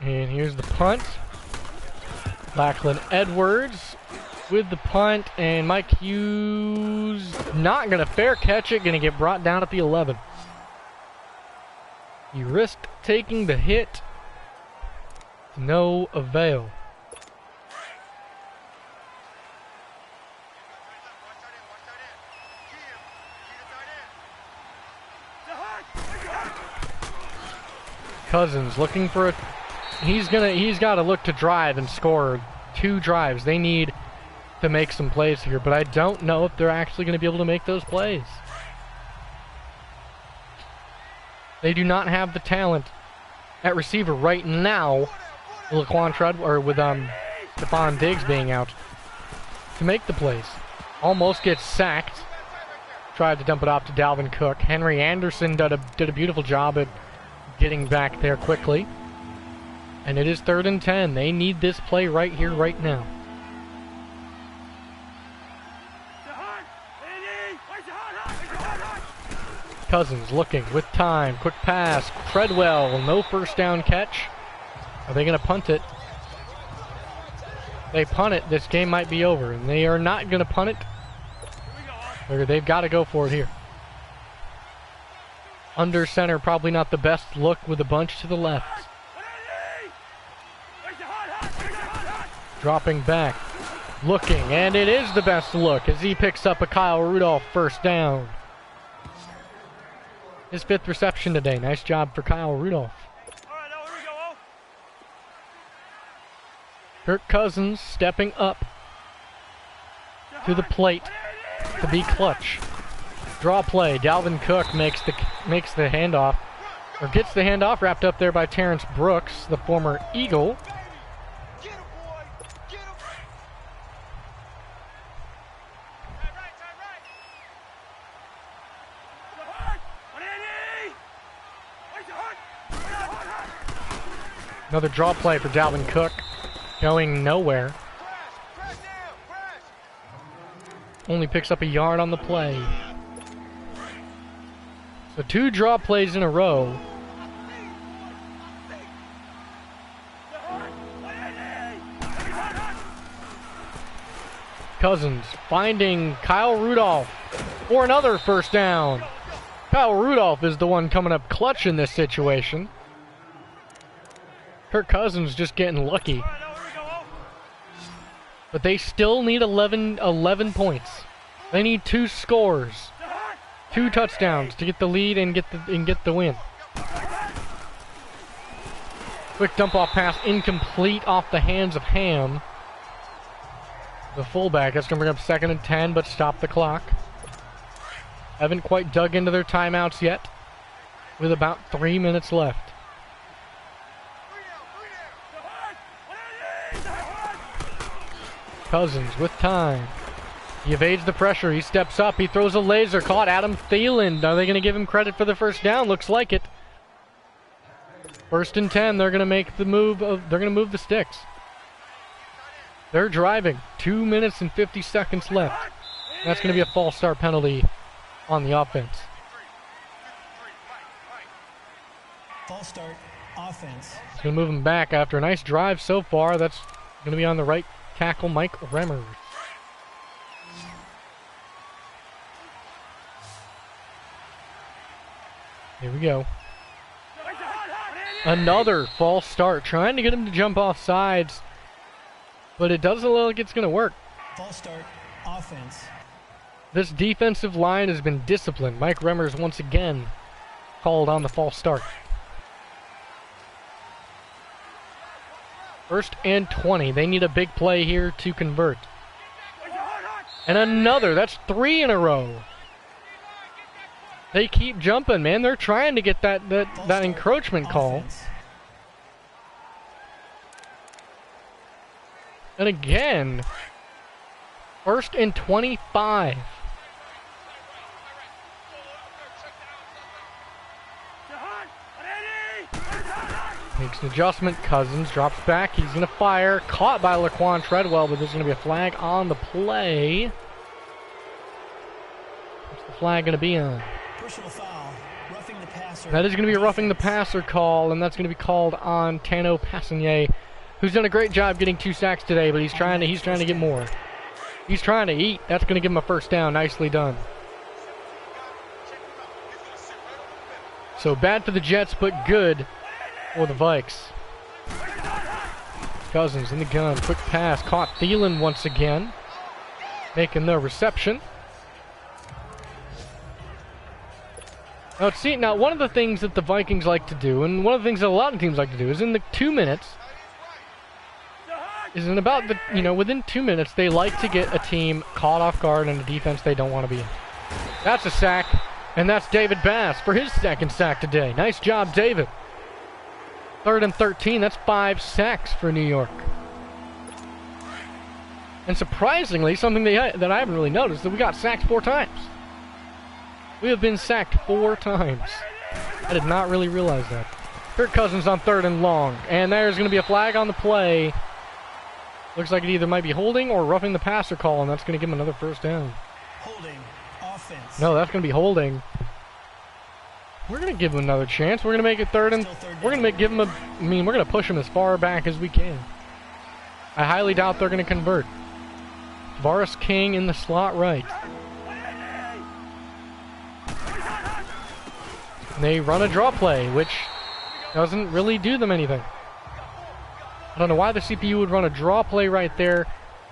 And here's the punt. Lachlan Edwards with the punt, and Mike Hughes not going to fair catch it, going to get brought down at the 11. He risked taking the hit. No avail. Cousins looking for a... He's got to look to drive and score 2 drives. They need to make some plays here, but I don't know if they're actually going to be able to make those plays. They do not have the talent at receiver right now, Laquan Treadwell, with Stephon Diggs being out, to make the plays. Almost gets sacked. Tried to dump it off to Dalvin Cook. Henry Anderson did a beautiful job at getting back there quickly. And it is 3rd and 10. They need this play right here, right now. Cousins looking with time. Quick pass. Treadwell, no first down catch. Are they going to punt it? They punt it, this game might be over. And they are not going to punt it. They've got to go for it here. Under center, probably not the best look with a bunch to the left. Dropping back. Looking, and it is the best look as he picks up a Kyle Rudolph first down. His 5th reception today. Nice job for Kyle Rudolph. Kirk Cousins stepping up to the plate to be clutch. Draw play. Dalvin Cook makes the handoff, or gets the handoff, wrapped up there by Terrence Brooks, the former Eagle. Another draw play for Dalvin Cook, going nowhere. Only picks up a yard on the play. So 2 draw plays in a row. Cousins finding Kyle Rudolph for another first down. Kyle Rudolph is the one coming up clutch in this situation. Kirk Cousins just getting lucky. But they still need 11 points. They need 2 scores. 2 touchdowns to get the lead and get the win. Quick dump off pass, incomplete, off the hands of Ham. The fullback. That's going to bring up 2nd and 10, but stop the clock. Haven't quite dug into their timeouts yet, with about 3 minutes left. Cousins with time. He evades the pressure. He steps up. He throws a laser. Caught Adam Thielen. Are they going to give him credit for the first down? Looks like it. 1st and 10. They're going to make the move. They're going to move the sticks. They're driving. 2 minutes and 50 seconds left. That's going to be a false start penalty on the offense. False start offense. It's going to move him back after a nice drive so far. That's going to be on the right tackle, Mike Remmers. Here we go. Another false start, trying to get him to jump off sides, but it doesn't look like it's going to work. False start offense. This defensive line has been disciplined. Mike Remmers once again called on the false start. 1st and 20. They need a big play here to convert. And another. That's 3 in a row. They keep jumping, man. They're trying to get that encroachment call. And again, 1st and 25. Makes an adjustment. Cousins drops back. He's going to fire. Caught by Laquan Treadwell, but there's going to be a flag on the play. What's the flag going to be on? Personal foul. Roughing the passer. That is going to be a roughing the passer call, and that's going to be called on Tano Passanier, who's done a great job getting 2 sacks today, but he's trying to get more. He's trying to eat. That's going to give him a first down. Nicely done. So bad for the Jets, but good for the Vikes. Cousins in the gun. Quick pass. Caught Thielen once again, making the reception. Now, one of the things that the Vikings like to do, and one of the things that a lot of teams like to do, is in the 2 minutes, within 2 minutes, they like to get a team caught off guard in a defense they don't want to be in. That's a sack, and that's David Bass for his 2nd sack today. Nice job, David. 3rd and 13, that's 5 sacks for New York. And surprisingly, something that I haven't really noticed, that we got sacked 4 times. We have been sacked 4 times. I did not really realize that. Kirk Cousins on 3rd and long. And there's going to be a flag on the play. Looks like it either might be holding or roughing the passer call, and that's going to give him another first down. Holding offense. No, that's going to be holding. We're going to give him another chance. We're going to make it 3rd and... We're going to push him as far back as we can. I highly doubt they're going to convert. Varus King in the slot right. They run a draw play, which doesn't really do them anything. I don't know why the CPU would run a draw play right there.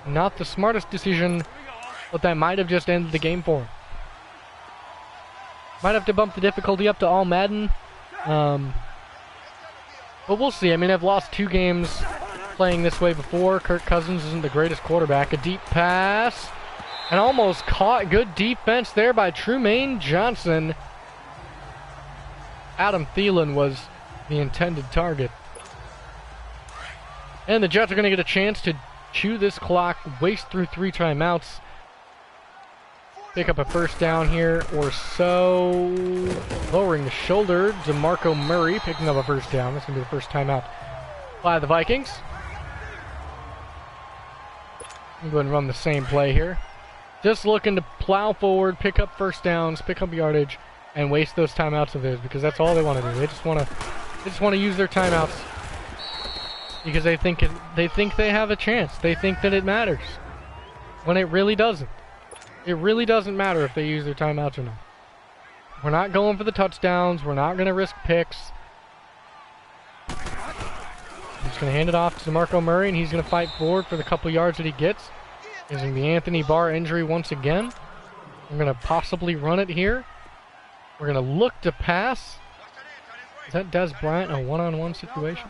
Not the smartest decision, but that might have just ended the game for him. Might have to bump the difficulty up to all Madden. But we'll see. I mean, I've lost 2 games playing this way before. Kirk Cousins isn't the greatest quarterback. A deep pass. And almost caught. Good defense there by Trumaine Johnson. Adam Thielen was the intended target. And the Jets are going to get a chance to chew this clock, waste through 3 timeouts, pick up a first down here or so. Lowering the shoulder, DeMarco Murray picking up a first down. That's going to be the first timeout by the Vikings. I'm going to run the same play here. Just looking to plow forward, pick up first downs, pick up yardage, and waste those timeouts of theirs, because that's all they want to do. They just want to use their timeouts because they think they have a chance. They think that it matters, when it really doesn't. It really doesn't matter if they use their timeouts or not. We're not going for the touchdowns. We're not going to risk picks. I'm just going to hand it off to DeMarco Murray, and he's going to fight forward for the couple yards that he gets. Using the Anthony Barr injury once again. I'm going to possibly run it here. We're going to look to pass. Is that Des Bryant in a one-on-one situation?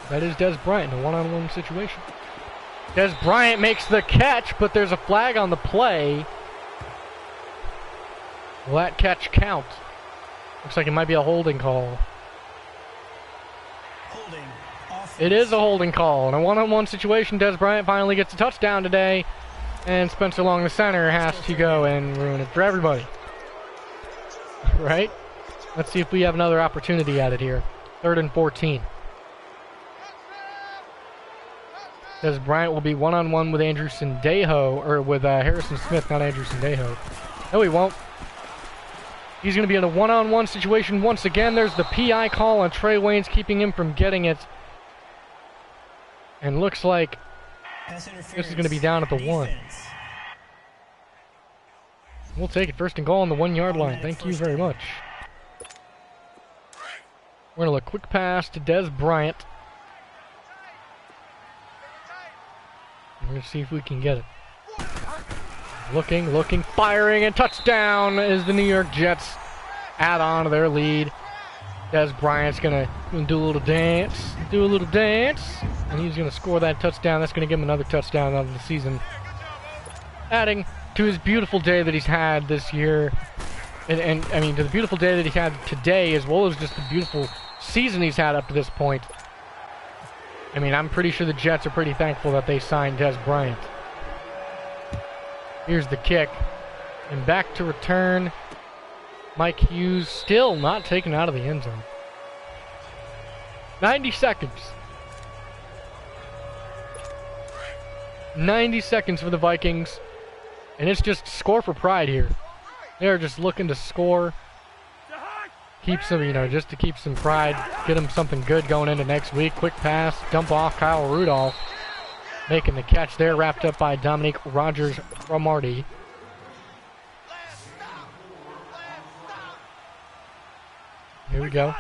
That is Des Bryant in a one-on-one situation. Des Bryant makes the catch, but there's a flag on the play. Will that catch count? Looks like it might be a holding call. Holding It is a holding call. In a one-on-one situation, Des Bryant finally gets a touchdown today. And Spencer Long, the center, has to go and ruin it for everybody. Right? Let's see if we have another opportunity at it here. 3rd and 14. Des Bryant will be one-on-one with Andrew Sendejo, or with Harrison Smith, not Andrew Sendejo. No, he won't. He's going to be in a one-on-one situation once again. There's the PI call on Trey Waynes, keeping him from getting it. And looks like this is going to be down at the 1. We'll take it. 1st and goal on the 1-yard line. Thank you very much. We're going to look quick pass to Des Bryant. We're going to see if we can get it. Looking, firing, and touchdown as the New York Jets add on to their lead. Des Bryant's going to do a little dance, and he's going to score that touchdown. That's going to give him another touchdown of the season, adding to his beautiful day that he's had this year, and I mean to the beautiful day that he had today, as well as just the beautiful season he's had up to this point. I mean, I'm pretty sure the Jets are pretty thankful that they signed Des Bryant. Here's the kick. And back to return. Mike Hughes still not taken out of the end zone. 90 seconds. 90 seconds for the Vikings. And it's just score for pride here. They're just looking to score. Keep some, just to keep some pride. Get them something good going into next week. Quick pass. Dump off Kyle Rudolph. Making the catch there, wrapped up by Dominique Rogers-Cromartie. Here we go.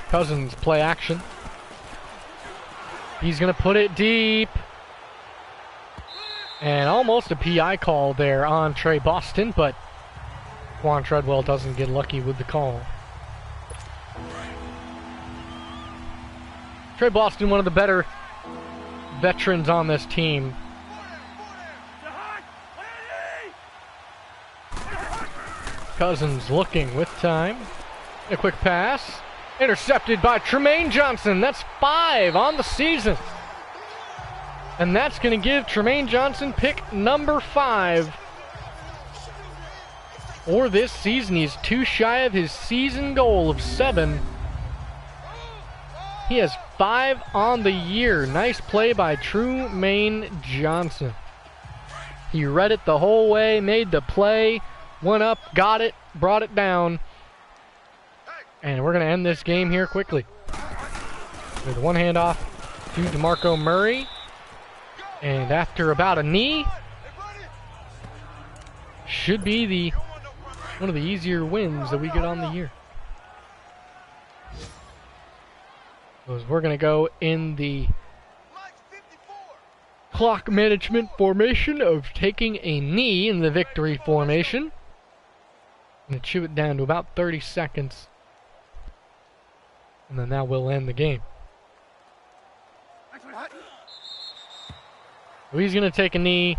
Cousins play action. He's going to put it deep. And almost a PI call there on Trey Boston, but Quan Treadwell doesn't get lucky with the call. Trey Boston, one of the better veterans on this team. Cousins looking with time. A quick pass. Intercepted by Tremaine Johnson. That's 5 on the season. And that's going to give Tremaine Johnson pick number 5 for this season. He's 2 shy of his season goal of 7. He has 5 on the year. Nice play by Tremaine Johnson. He read it the whole way, made the play, went up, got it, brought it down. And we're going to end this game here quickly. With one handoff to DeMarco Murray. And after about a knee, should be one of the easier wins that we get on the year. Because we're going to go in the clock management formation of taking a knee in the victory formation. And chew it down to about 30 seconds. And then that will end the game. So he's going to take a knee,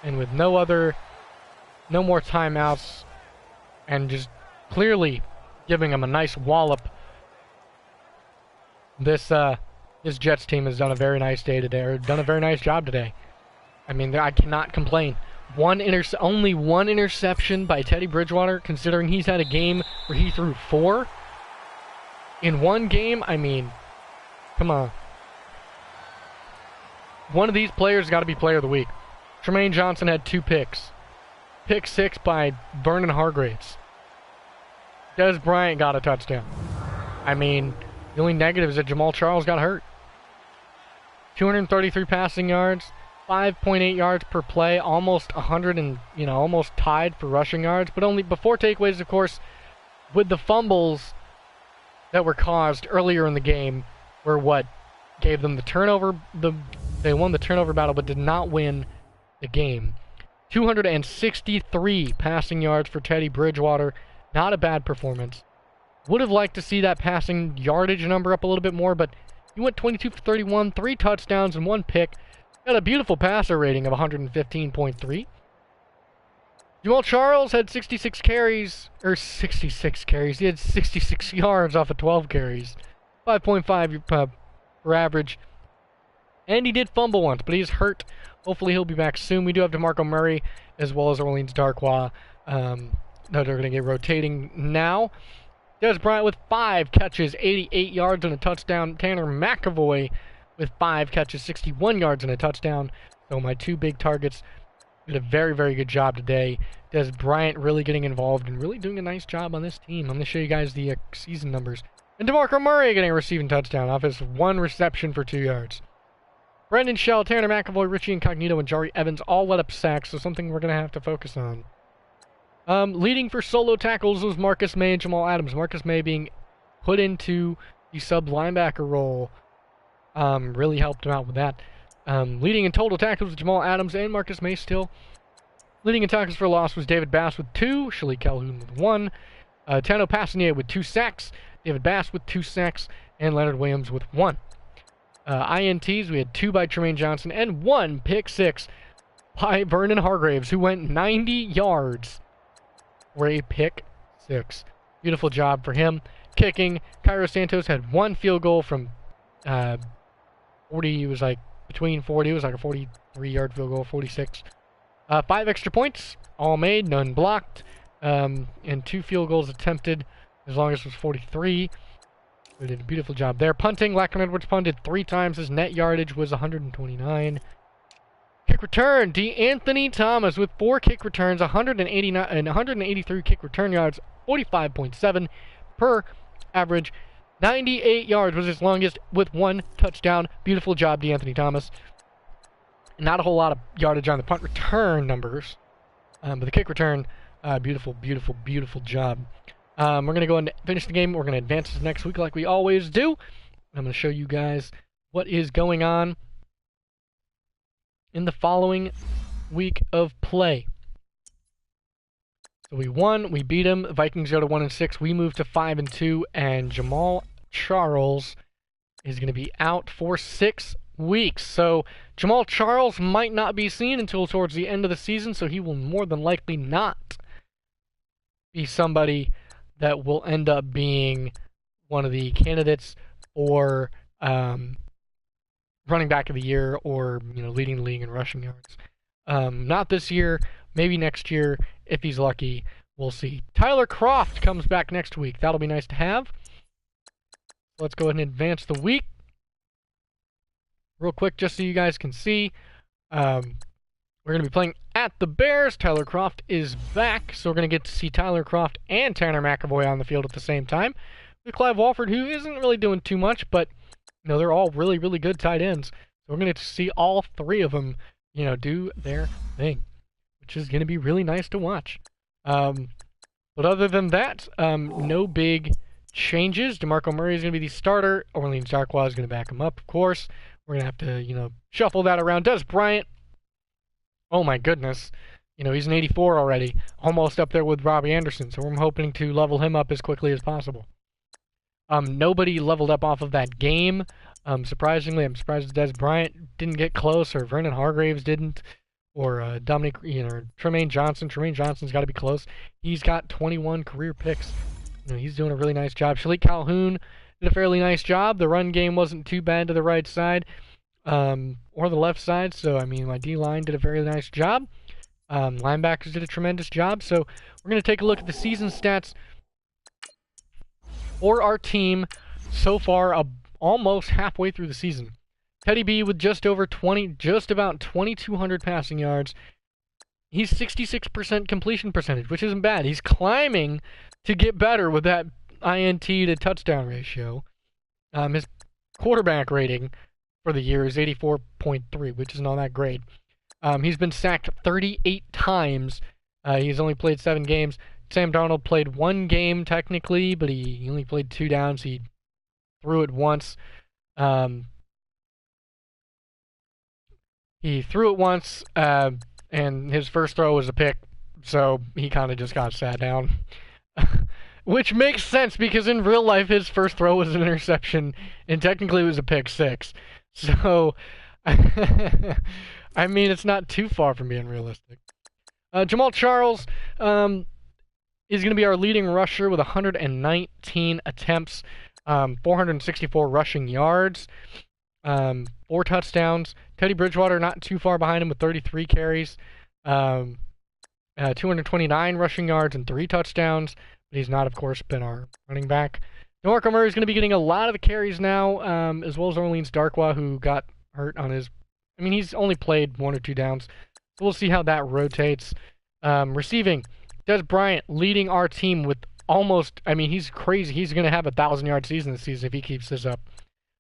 and with no more timeouts, and just clearly giving him a nice wallop. This Jets team has done a very nice day today, or done a very nice job today. I mean, I cannot complain. Only one interception by Teddy Bridgewater, considering he's had a game where he threw 4 in one game. I mean, come on. One of these players got to be player of the week. Tremaine Johnson had 2 picks. Pick 6 by Vernon Hargraves. Des Bryant got a touchdown. I mean, the only negative is that Jamal Charles got hurt. 233 passing yards, 5.8 yards per play, almost 100 and, almost tied for rushing yards, but only before takeaways, of course, with the fumbles that were caused earlier in the game were what gave them the turnover. They won the turnover battle, but did not win the game. 263 passing yards for Teddy Bridgewater. Not a bad performance. Would have liked to see that passing yardage number up a little bit more, but he went 22 for 31, 3 touchdowns and 1 pick. Got a beautiful passer rating of 115.3. Jamal Charles had 66 carries. He had 66 yards off of 12 carries. 5.5 per average. And he did fumble once, but he's hurt. Hopefully he'll be back soon. We do have DeMarco Murray as well as Orleans Darkwa. They're going to get rotating now. Des Bryant with 5 catches, 88 yards and a touchdown. Tanner McAvoy with 5 catches, 61 yards and a touchdown. So my 2 big targets did a very, very good job today. Des Bryant really getting involved and really doing a nice job on this team. I'm going to show you guys the season numbers. And DeMarco Murray getting a receiving touchdown off his 1 reception for 2 yards. Brendan Shell, Tanner McAvoy, Richie Incognito, and Jari Evans all let up sacks, so something we're going to have to focus on. Leading for solo tackles was Marcus May and Jamal Adams. Marcus May being put into the sub linebacker role really helped him out with that. Leading in total tackles was Jamal Adams and Marcus May still. Leading in tackles for loss was David Bass with 2, Shalik Calhoun with 1, Tano Passanier with 2 sacks, David Bass with 2 sacks, and Leonard Williams with 1. INTs, we had 2 by Tremaine Johnson and 1 pick 6 by Vernon Hargraves, who went 90 yards for a pick 6. Beautiful job for him. Kicking, Cairo Santos had 1 field goal from 40, it was like between 40, it was like a 43-yard field goal, 46. 5 extra points, all made, none blocked, and 2 field goals attempted, as long as it was 43. We did a beautiful job there. Punting, Lackman Edwards punted 3 times. His net yardage was 129. Kick return, D'Anthony Thomas with 4 kick returns, 189 and 183 kick return yards, 45.7 per average. 98 yards was his longest with 1 touchdown. Beautiful job, D'Anthony Thomas. Not a whole lot of yardage on the punt return numbers, but the kick return, beautiful, beautiful, beautiful job. We're going to go and finish the game. We're going to advance this next week like we always do. I'm going to show you guys what is going on in the following week of play. So we won. We beat them. Vikings go to 1-6. We move to 5-2. And Jamal Charles is going to be out for 6 weeks. So Jamal Charles might not be seen until towards the end of the season. So he will more than likely not be somebody that will end up being one of the candidates for running back of the year, or leading the league in rushing yards. Not this year, maybe next year if he's lucky. We'll see. Tyler Croft comes back next week. That'll be nice to have. Let's go ahead and advance the week real quick, just so you guys can see. We're going to be playing at the Bears. Tyler Croft is back, so we're going to get to see Tyler Croft and Tanner McAvoy on the field at the same time. With Clive Walford, who isn't really doing too much, but they're all really, really good tight ends. So we're going to see all 3 of them, do their thing, which is going to be really nice to watch. But other than that, no big changes. DeMarco Murray is going to be the starter. Orleans Darkwa is going to back him up, of course. We're going to have to, shuffle that around. Des Bryant, oh my goodness. He's an 84 already. Almost up there with Robbie Anderson. So I'm hoping to level him up as quickly as possible. Nobody leveled up off of that game. Surprisingly, I'm surprised Des Bryant didn't get close, or Vernon Hargraves didn't, or Dominic, Tremaine Johnson. Tremaine Johnson's got to be close. He's got 21 career picks. He's doing a really nice job. Shalik Calhoun did a fairly nice job. The run game wasn't too bad to the right side. Or the left side, so my D-line did a very nice job. Linebackers did a tremendous job. So we're going to take a look at the season stats for our team so far, almost halfway through the season. Teddy B with just about 2,200 passing yards. He's 66% completion percentage, which isn't bad. He's climbing to get better with that INT to touchdown ratio. His quarterback rating for the year is 84.3, which is not that great. He's been sacked 38 times. He's only played 7 games. Sam Darnold played 1 game technically, but he only played 2 downs. He threw it once. He threw it once, and his first throw was a pick, so he kind of just got sat down. Which makes sense, because in real life, his first throw was an interception, and technically it was a pick 6. So, it's not too far from being realistic. Jamal Charles is going to be our leading rusher with 119 attempts. 464 rushing yards, 4 touchdowns. Teddy Bridgewater not too far behind him with 33 carries, 229 rushing yards and 3 touchdowns. But he's not, of course, been our running back. DeMarco Murray is going to be getting a lot of the carries now, as well as Orleans Darkwa, who got hurt on his... I mean, he's only played 1 or 2 downs. So we'll see how that rotates. Receiving, Des Bryant leading our team with almost... I mean, he's crazy. He's going to have a 1,000-yard season this season if he keeps this up.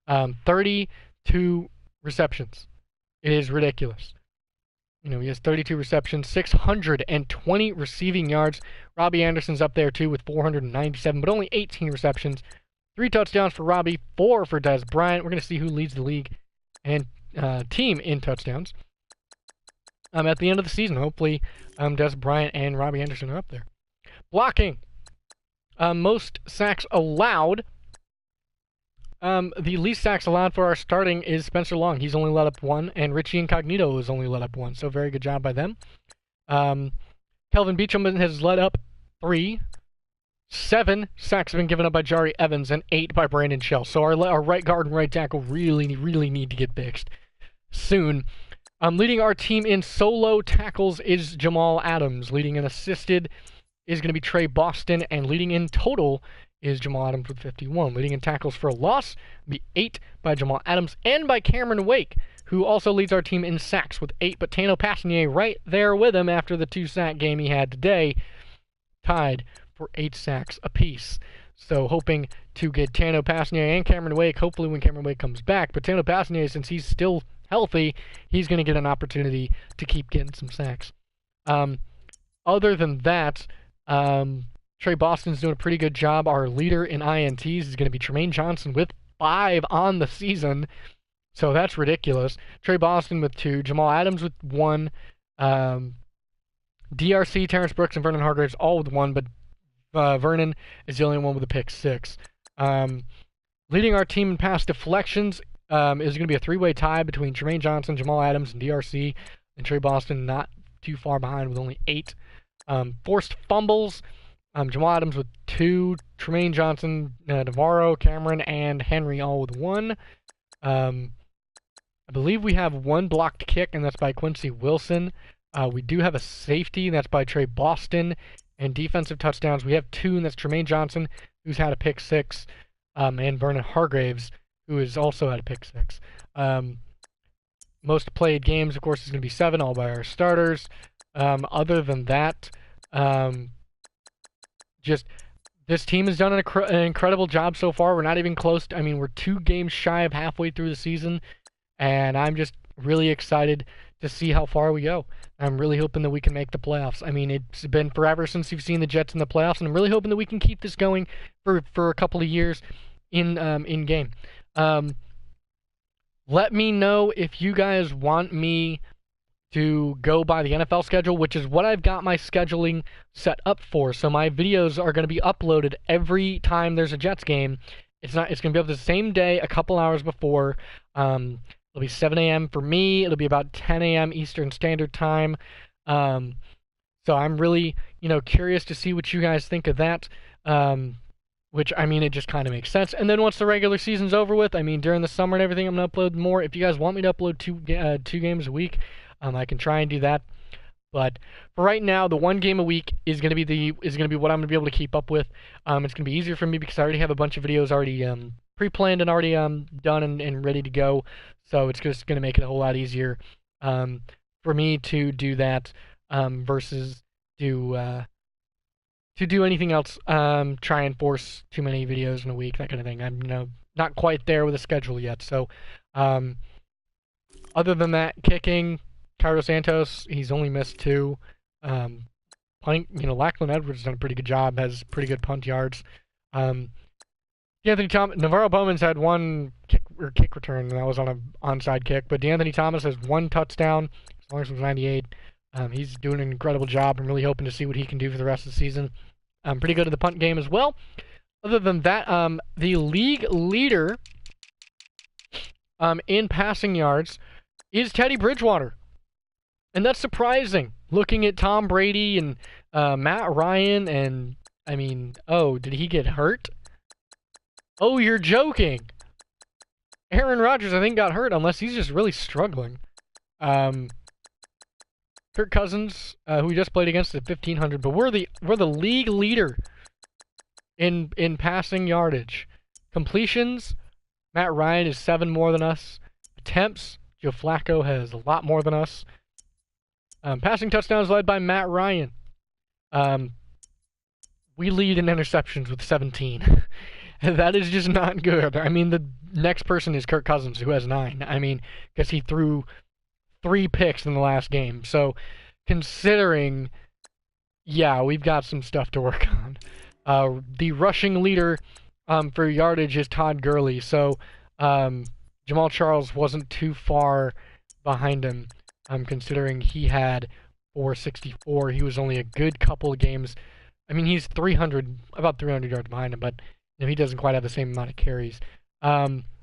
32 receptions. It is ridiculous. You know, he has 32 receptions, 620 receiving yards. Robbie Anderson's up there, too, with 497, but only 18 receptions. 3 touchdowns for Robbie, 4 for Des Bryant. We're going to see who leads the league and team in touchdowns. At the end of the season, hopefully, Des Bryant and Robbie Anderson are up there. Blocking. Most sacks allowed. The least sacks allowed for our starting is Spencer Long. He's only let up 1, and Richie Incognito has only let up 1. So very good job by them. Kelvin Beachum has let up 3. 7 sacks have been given up by Jari Evans, and 8 by Brandon Shell. So our right guard and right tackle really need to get fixed soon. Leading our team in solo tackles is Jamal Adams. Leading in assisted is going to be Trey Boston, and leading in total is Jamal Adams with 51. Leading in tackles for a loss will be 8 by Jamal Adams and by Cameron Wake, who also leads our team in sacks with 8. But Tano Passanier right there with him after the 2-sack game he had today, tied for 8 sacks apiece. So hoping to get Tano Passanier and Cameron Wake, hopefully when Cameron Wake comes back. But Tano Passanier, since he's still healthy, he's going to get an opportunity to keep getting some sacks. Other than that, Trey Boston's doing a pretty good job. Our leader in INTs is going to be Tremaine Johnson with 5 on the season. So that's ridiculous. Trey Boston with 2. Jamal Adams with 1. DRC, Terrence Brooks, and Vernon Hargraves all with 1. But Vernon is the only one with a pick 6. Leading our team in pass deflections is going to be a 3-way tie between Tremaine Johnson, Jamal Adams, and DRC. And Trey Boston not too far behind with only 8. Forced fumbles. Jamal Adams with 2, Tremaine Johnson, Navarro, Cameron, and Henry all with 1. I believe we have 1 blocked kick, and that's by Quincy Wilson. We do have a safety, and that's by Trey Boston. And defensive touchdowns, we have 2, and that's Tremaine Johnson, who's had a pick 6, and Vernon Hargraves, who has also had a pick 6. Most played games, of course, is going to be 7, all by our starters. Other than that, just this team has done an incredible job so far. We're not even close. I mean, we're 2 games shy of halfway through the season, and I'm just really excited to see how far we go. I'm really hoping that we can make the playoffs. I mean, it's been forever since you've seen the Jets in the playoffs, and I'm really hoping that we can keep this going for a couple of years in game. Let me know if you guys want me to go by the NFL schedule, which is what I've got my scheduling set up for. So my videos are going to be uploaded every time there's a Jets game. It's going to be up the same day, a couple hours before. It'll be 7 a.m. for me. It'll be about 10 a.m. Eastern Standard Time. So I'm really, curious to see what you guys think of that. Which, I mean, it just kind of makes sense. And then once the regular season's over with, I mean, during the summer and everything, I'm going to upload more. If you guys want me to upload two games a week, I can try and do that. But for right now, the 1 game a week is going to be what I'm going to be able to keep up with. It's going to be easier for me because I already have a bunch of videos already pre-planned and already done and ready to go. So it's just going to make it a whole lot easier for me to do that versus to do anything else. Try and force too many videos in a week, that kind of thing. I'm not quite there with a schedule yet. So other than that, kicking, Cairo Santos, he's only missed 2. Punting, Lachlan Edwards has done a pretty good job, has pretty good punt yards. Navarro Bowman's had 1 kick return, and that was on an onside kick. But DeAnthony Thomas has 1 touchdown, as long as it was 98. He's doing an incredible job. I'm really hoping to see what he can do for the rest of the season. Pretty good at the punt game as well. Other than that, the league leader in passing yards is Teddy Bridgewater. And that's surprising, looking at Tom Brady and Matt Ryan, and, did he get hurt? Oh, you're joking. Aaron Rodgers, I think, got hurt, unless he's just really struggling. Kirk Cousins, who we just played against at 1,500, but we're the league leader in passing yardage. Completions, Matt Ryan is 7 more than us. Attempts, Joe Flacco has a lot more than us. Passing touchdowns led by Matt Ryan. We lead in interceptions with 17. That is just not good. I mean, the next person is Kirk Cousins, who has 9. I mean, because he threw 3 picks in the last game. So, considering, yeah, we've got some stuff to work on. The rushing leader for yardage is Todd Gurley. So, Jamal Charles wasn't too far behind him, considering he had 464. He was only a good couple of games. I mean, he's about 300 yards behind him, but you know, he doesn't quite have the same amount of carries.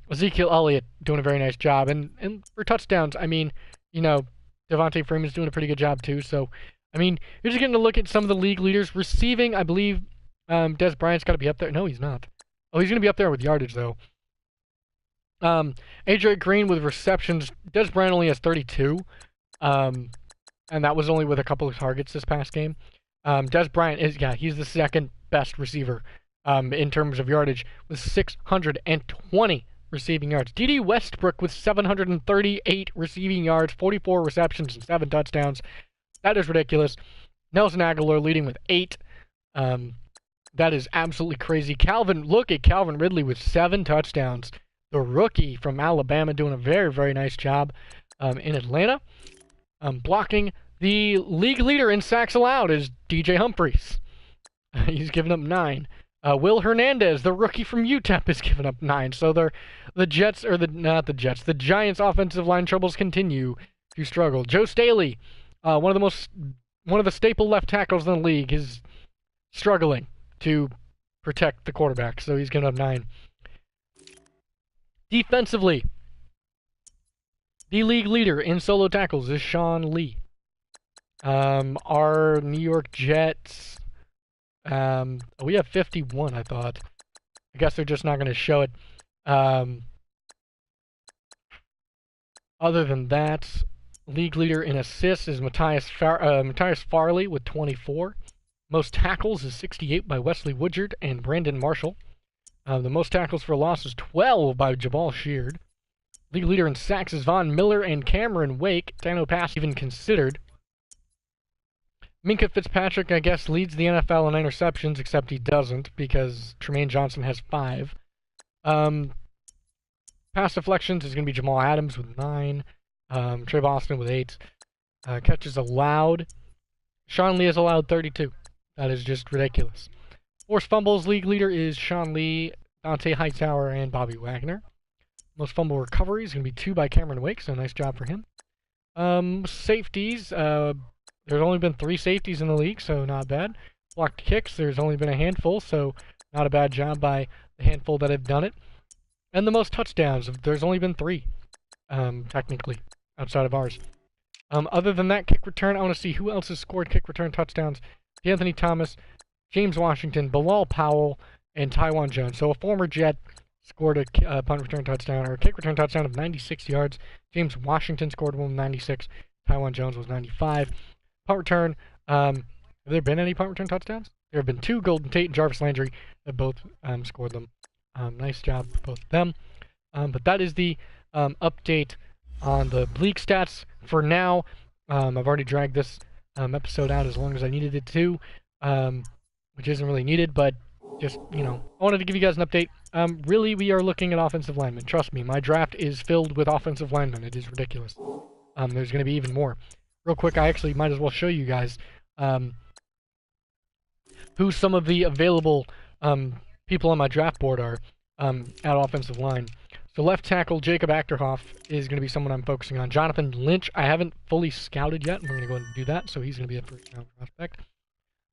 Ezekiel Elliott doing a very nice job. And for touchdowns, I mean, you know, Devontae Freeman's doing a pretty good job too. So, I mean, you're just getting to look at some of the league leaders. Receiving, I believe Des Bryant's got to be up there. No, he's not. Oh, he's going to be up there with yardage, though. AJ Green with receptions. Des Bryant only has 32. And that was only with a couple of targets this past game. Des Bryant he's the second best receiver in terms of yardage with 620 receiving yards. D.D. Westbrook with 738 receiving yards, 44 receptions, and 7 touchdowns. That is ridiculous. Nelson Aguilar leading with 8. That is absolutely crazy. Look at Calvin Ridley with 7 touchdowns. The rookie from Alabama doing a very, very nice job in Atlanta. Blocking. The league leader in sacks allowed is DJ Humphries. He's given up 9. Will Hernandez, the rookie from UTEP, has given up 9. So the Giants' offensive line troubles continue to struggle. Joe Staley, one of the staple left tackles in the league, is struggling to protect the quarterback. So he's given up 9. Defensively, the league leader in solo tackles is Sean Lee. Our New York Jets, we have 51, I thought. I guess they're just not going to show it. Other than that, league leader in assists is Matthias Farley with 24. Most tackles is 68 by Wesley Woodyard and Brandon Marshall. The most tackles for loss is 12 by Jabal Sheard. League leader in sacks is Von Miller and Cameron Wake. Dano Pass even considered. Minkah Fitzpatrick, I guess, leads the NFL in interceptions, except he doesn't because Tremaine Johnson has 5. Pass deflections is going to be Jamal Adams with 9. Trey Boston with 8. Catches allowed. Sean Lee has allowed 32. That is just ridiculous. Forced fumbles, league leader is Sean Lee, Dante Hightower, and Bobby Wagner. Most fumble recoveries is going to be 2 by Cameron Wake, so nice job for him. Safeties, there's only been 3 safeties in the league, so not bad. Blocked kicks, there's only been a handful, so not a bad job by the handful that have done it. And the most touchdowns, there's only been 3, technically, outside of ours. Other than that, kick return, I want to see who else has scored kick return touchdowns. Anthony Thomas, James Washington, Bilal Powell, and Tywan Jones. So a former Jet scored a punt return touchdown, or a kick return touchdown of 96 yards. James Washington scored one with 96. Tywan Jones was 95. Punt return, have there been any punt return touchdowns? There have been 2. Golden Tate and Jarvis Landry have both scored them. Nice job for both of them. But that is the update on the Bleak stats for now. I've already dragged this episode out as long as I needed it to, which isn't really needed, but just, you know, I wanted to give you guys an update. Really, we are looking at offensive linemen. Trust me, my draft is filled with offensive linemen. It is ridiculous. There's going to be even more. Real quick, I actually might as well show you guys who some of the available people on my draft board are at offensive line. So left tackle Jacob Achterhoff is going to be someone I'm focusing on. Jonathan Lynch, I haven't fully scouted yet. We're going to go ahead and do that, so he's going to be a first-round prospect.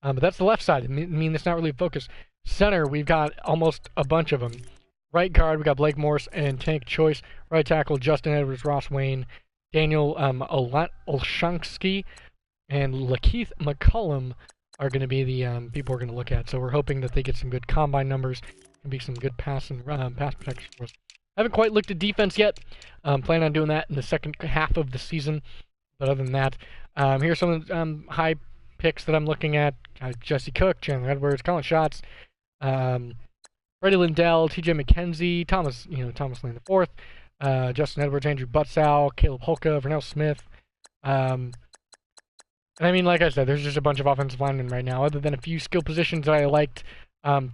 But that's the left side. I mean, it's not really a focus. Center, we've got almost a bunch of them. Right guard, we got Blake Morris and Tank Choice. Right tackle, Justin Edwards, Ross Wayne, Daniel Olshansky, and Lakeith McCullum are going to be the people we're going to look at. So we're hoping that they get some good combine numbers Can be some good pass protection for us. I haven't quite looked at defense yet. Planning on doing that in the second half of the season. But other than that, here's some of the high picks that I'm looking at. Jesse Cook, Chandler Edwards, Colin Schatz, Freddie Lindell, T.J. McKenzie, Thomas Lane IV, Justin Edwards, Andrew Butzow, Caleb Holka, Vernell Smith. And I mean, like I said, there's just a bunch of offensive linemen right now, other than a few skill positions that I liked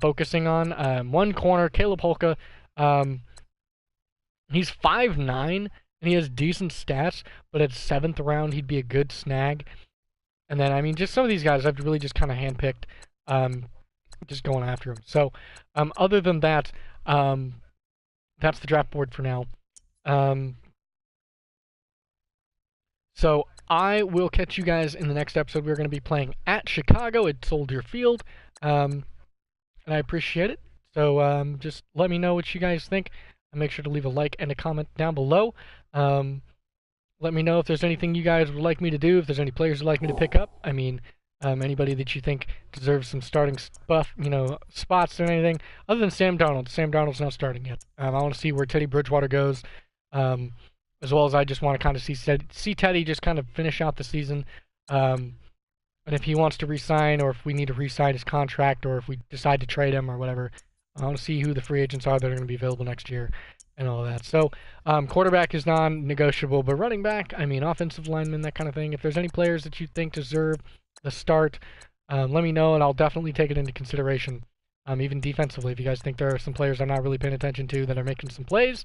focusing on. One corner, Caleb Holka. He's 5'9", and he has decent stats, but at 7th round, he'd be a good snag. And then, I mean, just some of these guys I've really just kind of handpicked, just going after him. So, other than that, that's the draft board for now. So, I will catch you guys in the next episode. We're going to be playing at Chicago at Soldier Field, and I appreciate it. So, just let me know what you guys think. And make sure to leave a like and a comment down below. Let me know if there's anything you guys would like me to do, if there's any players you'd like me to pick up. I mean, anybody that you think deserves some starting spots or anything, other than Sam Darnold. Sam Darnold's not starting yet. I want to see where Teddy Bridgewater goes, as well as I just want to kind of see Teddy just kind of finish out the season. And if he wants to re-sign, or if we need to re-sign his contract, or if we decide to trade him or whatever, I want to see who the free agents are that are going to be available next year and all that. So, quarterback is non-negotiable, but running back, I mean, offensive lineman, that kind of thing. If there's any players that you think deserve the start, let me know, and I'll definitely take it into consideration. Even defensively, if you guys think there are some players I'm not really paying attention to that are making some plays,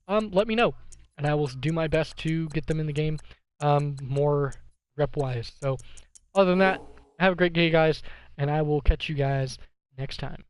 let me know, and I will do my best to get them in the game more rep-wise. So, other than that, have a great day, guys, and I will catch you guys next time.